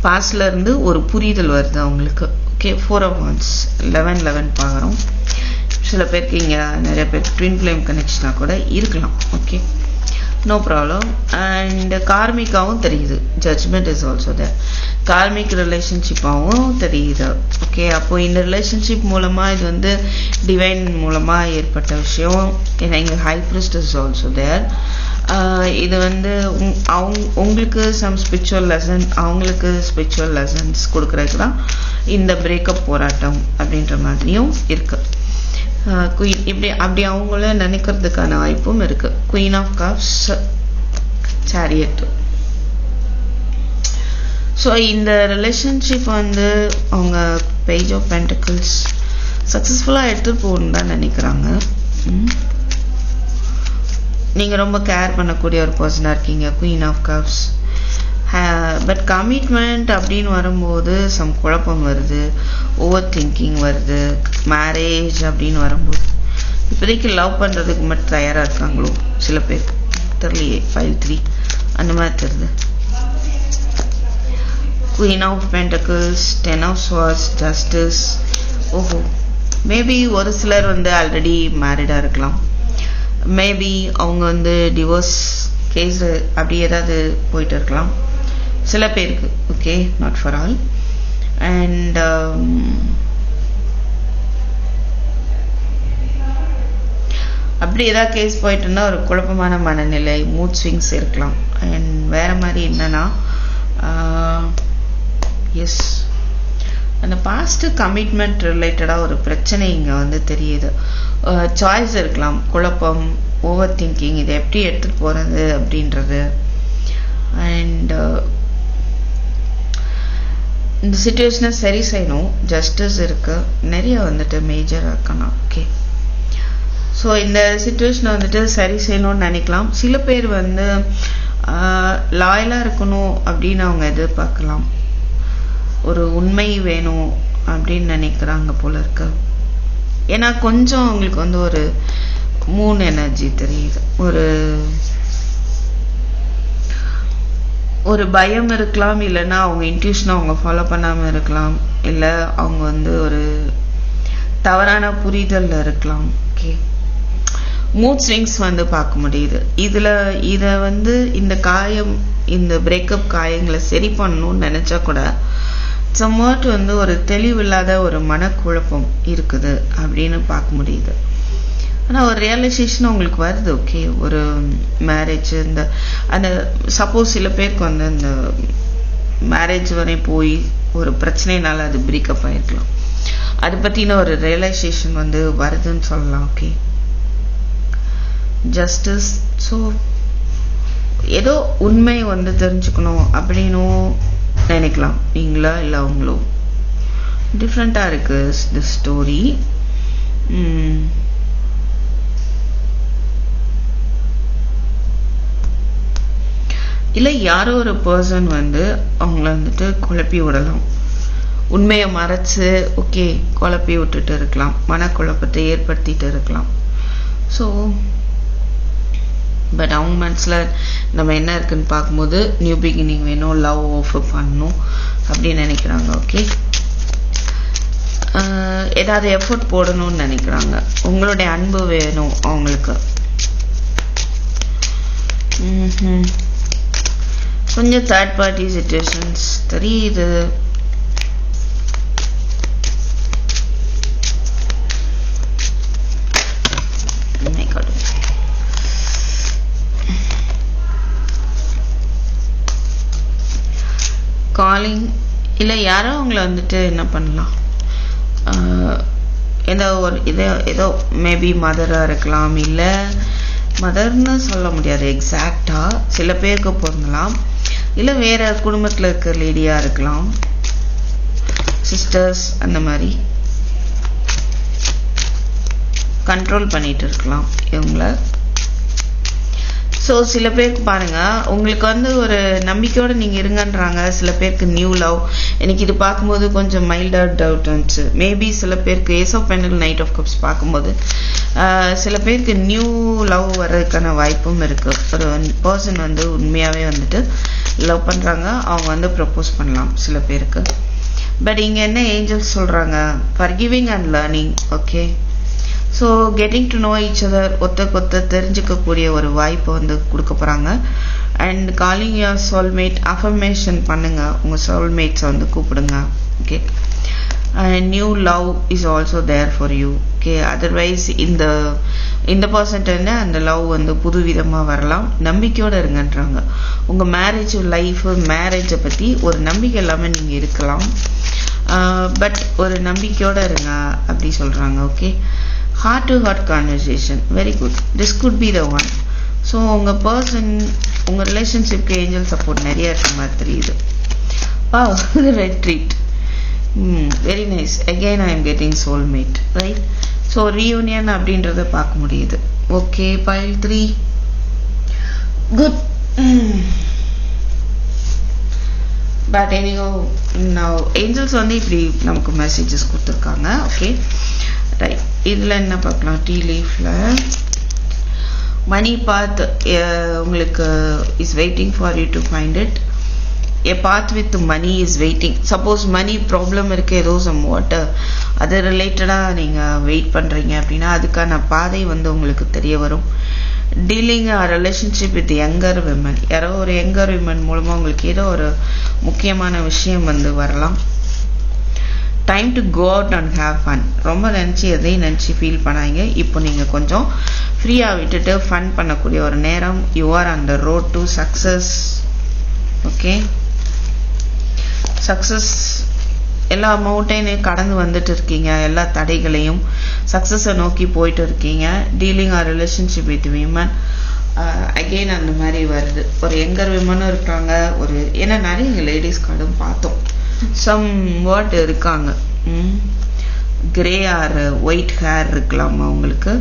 பாஸ்ட்ல இருந்து ஒரு புரிதல் வருது அவங்களுக்கு. ஓகே, 4 of wands, 11 பார்க்குறோம். சில பேருக்கு இங்க நிறைய பேர் ட்வின் ஃப்ளேம் கனெக்ஷனா கூட இருக்கலாம். Okay, no problem. அண்ட் கார்மிக்காவும் தெரியுது. Judgement is also there. Karmic ரிலேஷன்ஷிப்பாகவும் தெரியுது. ஓகே, அப்போ இந்த ரிலேஷன்ஷிப் மூலமா இது வந்து டிவைன் மூலமா ஏற்பட்ட விஷயம். ஏன்னா இங்க ஹை பிரிஸ்ட் இஸ் ஆல்சோ தேர். இது வந்து உங்களுக்கு சம் ஸ்பிரிச்சுவல் லெசன், அவங்களுக்கு ஸ்பிரிச்சுவல் லெசன்ஸ் கொடுக்கறதுக்கு தான் இந்த பிரேக்கப் போராட்டம் அப்படின்ற மாதிரியும் இருக்கு. குயின் இப்படி அப்படி அவங்கள நினைக்கிறதுக்கான வாய்ப்பும் இருக்கு. Queen of cups, chariot. So இந்த ரிலேஷன்ஷிப் வந்து அவங்க பேஜ் ஆஃப் பென்டிகிள்ஸ் சக்ஸஸ்ஃபுல்லாக எடுத்துட்டு போகணுன்னு தான் நினைக்கிறாங்க. நீங்க ரொம்ப கேர் பண்ணக்கூடிய ஒரு பர்சனாக இருக்கீங்க. Queen of cups. But commitment அப்படின்னு வரும்போது சம் குழப்பம் வருது, ஓவர் திங்கிங் வருது. மேரேஜ் அப்படின்னு வரும்போது இப்போதைக்கு லவ் பண்றதுக்கு மட்டும் தயாரா இருக்காங்களோ சில பேர், தெரியலையே. 5 3 அந்த மாதிரி தெரியுது. Queen of pentacles, 10 of swords, justice. ஓஹோ, மேபி ஒரு சிலர் வந்து ஆல்ரெடி மேரிடா இருக்கலாம். மேபி அவங்க வந்து டிவோர்ஸ் கேஸ் அப்படி ஏதாவது போயிட்டு இருக்கலாம் சில பேருக்கு. Okay, not for all. And அப்படி ஏதாவது கேஸ் போயிட்டு இருந்தா ஒரு குழப்பமான மனநிலை, மூட் ஸ்விங்ஸ் இருக்கலாம். அண்ட் வேற மாதிரி என்னன்னா, எஸ், அந்த பாஸ்ட் கமிட்மெண்ட் ரிலேட்டடா ஒரு பிரச்சனை இங்க வந்து தெரியுது. சாய்ஸ் இருக்கலாம், குழப்பம், ஓவர் திங்கிங், இதை எப்படி எடுத்துட்டு போறது அப்படின்றது. அண்ட் இந்த சிச்சுவேஷனை சரி செய்யணும். ஜஸ்டிஸ் இருக்கு, நிறைய வந்துட்டு மேஜரா இருக்கலாம். ஓகே, ஸோ இந்த சுச்சுவேஷனை வந்துட்டு சரி செய்யணும்னு நினைக்கலாம். சில பேர் வந்து லாயலாக இருக்கணும் அப்படின்னு அவங்க எதிர்பார்க்கலாம். ஒரு உண்மை வேணும் அப்படின்னு நினைக்கிறாங்க போல இருக்கு. ஏன்னா கொஞ்சம் அவங்களுக்கு வந்து ஒரு மூன் எனர்ஜி தெரியுது. ஒரு பயம் இருக்கலாம், இல்லைன்னா அவங்க இன்ட்யூஷனை அவங்க ஃபாலோ பண்ணாமல் இருக்கலாம், இல்லை அவங்க வந்து ஒரு தவறான புரிதலில் இருக்கலாம். ஓகே, மூட் ஸ்விங்ஸ் வந்து பார்க்க முடியுது. இதை வந்து இந்த பிரேக்கப் காயங்களை சரி பண்ணணும்னு நினச்சா கூட சம்வாட் வந்து ஒரு தெளிவில்லாத ஒரு மனக்குழப்பம் இருக்குது அப்படின்னு பார்க்க முடியுது. ஆனால் ஒரு ரியலைசேஷன் உங்களுக்கு வருது. ஓகே, ஒரு மேரேஜ் அந்த சப்போஸ் சில பேருக்கு வந்து இந்த மேரேஜ் வரை போய் ஒரு பிரச்சனைனால அது பிரேக்கப் ஆகிருக்கலாம். அதை பற்றின ஒரு ரியலைசேஷன் வந்து வருதுன்னு சொல்லலாம். Okay, justice. ஸோ ஏதோ உண்மை வந்து தெரிஞ்சுக்கணும் அப்படின்னும் நினைக்கலாம் நீங்களா, இல்லை அவங்களோ. டிஃப்ரெண்ட்டாக இருக்கு தி ஸ்டோரி. இல்லை யாரோ ஒரு பர்சன் வந்து அவங்கள வந்துட்டு குழப்பி விடலாம், உண்மையை மறைச்சு ஓகே குழப்பி விட்டுட்டு இருக்கலாம், மனக்குழப்பத்தை ஏற்படுத்திட்டு இருக்கலாம். ஸோ பட் அவங்க மனசில் நம்ம என்ன இருக்குன்னு பார்க்கும்போது நியூ பிகினிங் வேணும், லவ் ஆஃபர் பண்ணணும் அப்படின்னு நினைக்கிறாங்க. ஓகே, ஏதாவது எஃபர்ட் போடணும்னு நினைக்கிறாங்க. உங்களுடைய அன்பு வேணும் அவங்களுக்கு. கொஞ்சம் தேர்ட் பார்ட்டி சிச்சுவேஷன்ஸ் தெரியுது. காலிங் இல்லை யாரோ அவங்கள வந்துட்டு என்ன பண்ணலாம், ஏதோ மேபி மதராக இருக்கலாம், இல்லை மதர்னு சொல்ல முடியாது எக்ஸாக்டாக, சில பேருக்கு பொருந்தலாம், இல்லை வேற குடும்பத்தில் இருக்கிற லேடியாக இருக்கலாம், சிஸ்டர்ஸ் அந்த மாதிரி கண்ட்ரோல் பண்ணிட்டு இருக்கலாம் இவங்கள. ஸோ சில பேருக்கு பாருங்க, உங்களுக்கு வந்து ஒரு நம்பிக்கையோடு நீங்கள் இருங்கன்றாங்க. சில பேருக்கு நியூ லவ். எனக்கு இது பார்க்கும்போது கொஞ்சம் மைல்டாக டவுட் இருந்துச்சு. மேபி சில பேருக்கு ace of pentacle knight of cups பார்க்கும்போது சில பேருக்கு நியூ லவ் வர்றதுக்கான வாய்ப்பும் இருக்குது. ஒரு பர்சன் வந்து உண்மையாகவே வந்துட்டு லவ் பண்ணுறாங்க, அவங்க வந்து ப்ரப்போஸ் பண்ணலாம் சில பேருக்கு. பட் இங்கே என்ன ஏஞ்சல்ஸ் சொல்கிறாங்க, forgiving and learning. Okay, so getting to know each other, ஒத்த தெரிஞ்சுக்கக்கூடிய ஒரு வாய்ப்பை வந்து கொடுக்க போகிறாங்க. And calling your soulmate, affirmation பண்ணுங்க, உங்கள் சோல்மேட்ஸை வந்து கூப்பிடுங்க. Okay, and new love is also there for you. Okay, otherwise இந்த பர்சன்ட் அந்த லவ் வந்து புது விதமாக வரலாம். நம்பிக்கையோடு இருங்கன்றாங்க. உங்கள் மேரேஜை பற்றி ஒரு நம்பிக்கை இல்லாமல் நீங்கள் இருக்கலாம், பட் ஒரு நம்பிக்கையோடு இருங்க அப்படி சொல்கிறாங்க. Okay, heart to heart conversation, very good, this could be the one. So உங்கள் பர்சன் உங்கள் ரிலேஷன்ஷிப்க்கு ஏஞ்சல் சப்போர்ட் நிறைய இருக்க மாதிரி தெரியுது. Red treat, very nice. Again I am getting soulmate, right. So reunion அப்படின்றத பார்க்க முடியுது. Okay, pile 3, good. But anyhow நான் ஏஞ்சல்ஸ் வந்து இப்படி நமக்கு மெசேஜஸ் கொடுத்துருக்காங்க. Okay, right. இதில் என்ன பார்க்கலாம், டீ லீஃபில் மணி பாத் உங்களுக்கு is waiting for you to find it. A path with money is waiting. Suppose money problem இருக்குது, ஏதோ சம் வாட்டர் அது ரிலேட்டடாக நீங்கள் வெயிட் பண்ணுறீங்க அப்படின்னா அதுக்கான பாதை வந்து உங்களுக்கு தெரிய வரும். Dealing relationship with younger women, யாரோ ஒரு யங்கர் விமன் மூலமாக உங்களுக்கு ஏதோ ஒரு முக்கியமான விஷயம் வந்து வரலாம். Time to go out and have fun. ரொம்ப எதையும் நினச்சி ஃபீல் பண்ணாங்க. இப்போ நீங்கள் கொஞ்சம் ஃப்ரீயாக விட்டுட்டு ஃபன் பண்ணக்கூடிய ஒரு நேரம். You are on the road to success. Okay, success எல்லா மவுண்டைனையும் கடந்து வந்துட்டு இருக்கீங்க, எல்லா தடைகளையும் சக்ஸஸை நோக்கி போயிட்டு இருக்கீங்க. Dealing or relationship with women, again அந்த மாதிரி வருது. ஒரு யங்கர் விமனும் இருக்காங்க, ஏன்னா நிறைய லேடிஸ் கார்டும் பார்த்தோம். சம் வாட் இருக்காங்க, கிரே ஆர் ஒயிட் ஹேர் இருக்கலாம் அவங்களுக்கு.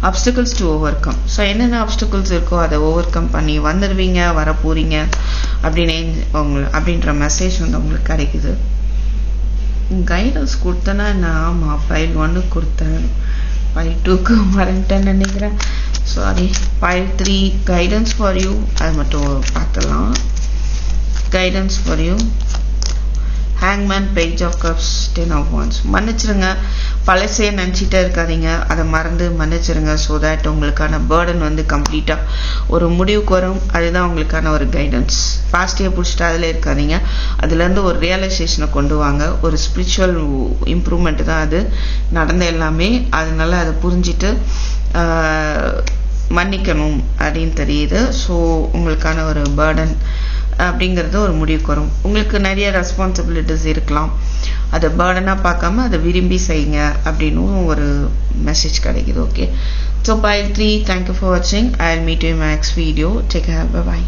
obstacles to overcome. ஸோ என்னென்ன ஆப்ஸ்டிகல்ஸ் இருக்கோ அதை ஓவர் கம் பண்ணி வந்துடுவீங்க, வர போகிறீங்க அப்படின்ற மெசேஜ் வந்து உங்களுக்கு கிடைக்குது. கைடன்ஸ் கொடுத்தேன்னா நான் ஆமாம் பைல் 1 கொடுத்தேன், பைல் 2க்கு மறந்துட்டேன்னு நினைக்கிறேன், sorry. Pile 3 guidance for you, அது மட்டும் பார்த்துடலாம். கைடன்ஸ் ஃபார் யூ, ஹேங்மேன், page of cups, 10 of wands. மன்னிச்சிருங்க, பழசே நினச்சிட்டே இருக்காதீங்க, அதை மறந்து மன்னிச்சிருங்க. ஸோ தட் உங்களுக்கான பேர்டன் வந்து கம்ப்ளீட்டாக ஒரு முடிவுக்கு வரும். அதுதான் உங்களுக்கான ஒரு கைடன்ஸ். பாஸ்டியை பிடிச்சிட்டு அதில் இருக்காதீங்க, அதுலேருந்து ஒரு ரியலைசேஷனை கொண்டு வாங்க. ஒரு ஸ்பிரிச்சுவல் இம்ப்ரூவ்மெண்ட் தான் அது நடந்த எல்லாமே. அதனால அதை புரிஞ்சிட்டு மன்னிக்கணும் அப்படின்னு தெரியுது. ஸோ உங்களுக்கான ஒரு பேர்டன் அப்படிங்கிறது ஒரு முடிவுக்கு வரும். உங்களுக்கு நிறைய ரெஸ்பான்சிபிலிட்டிஸ் இருக்கலாம், அதை பேர்டனாக பார்க்காம அதை விரும்பி செய்யுங்க அப்படின்னு ஒரு மெசேஜ் கிடைக்குது. Okay, so pile 3, thank you for வாட்சிங். I will meet you in my next video. Take care, bye bye.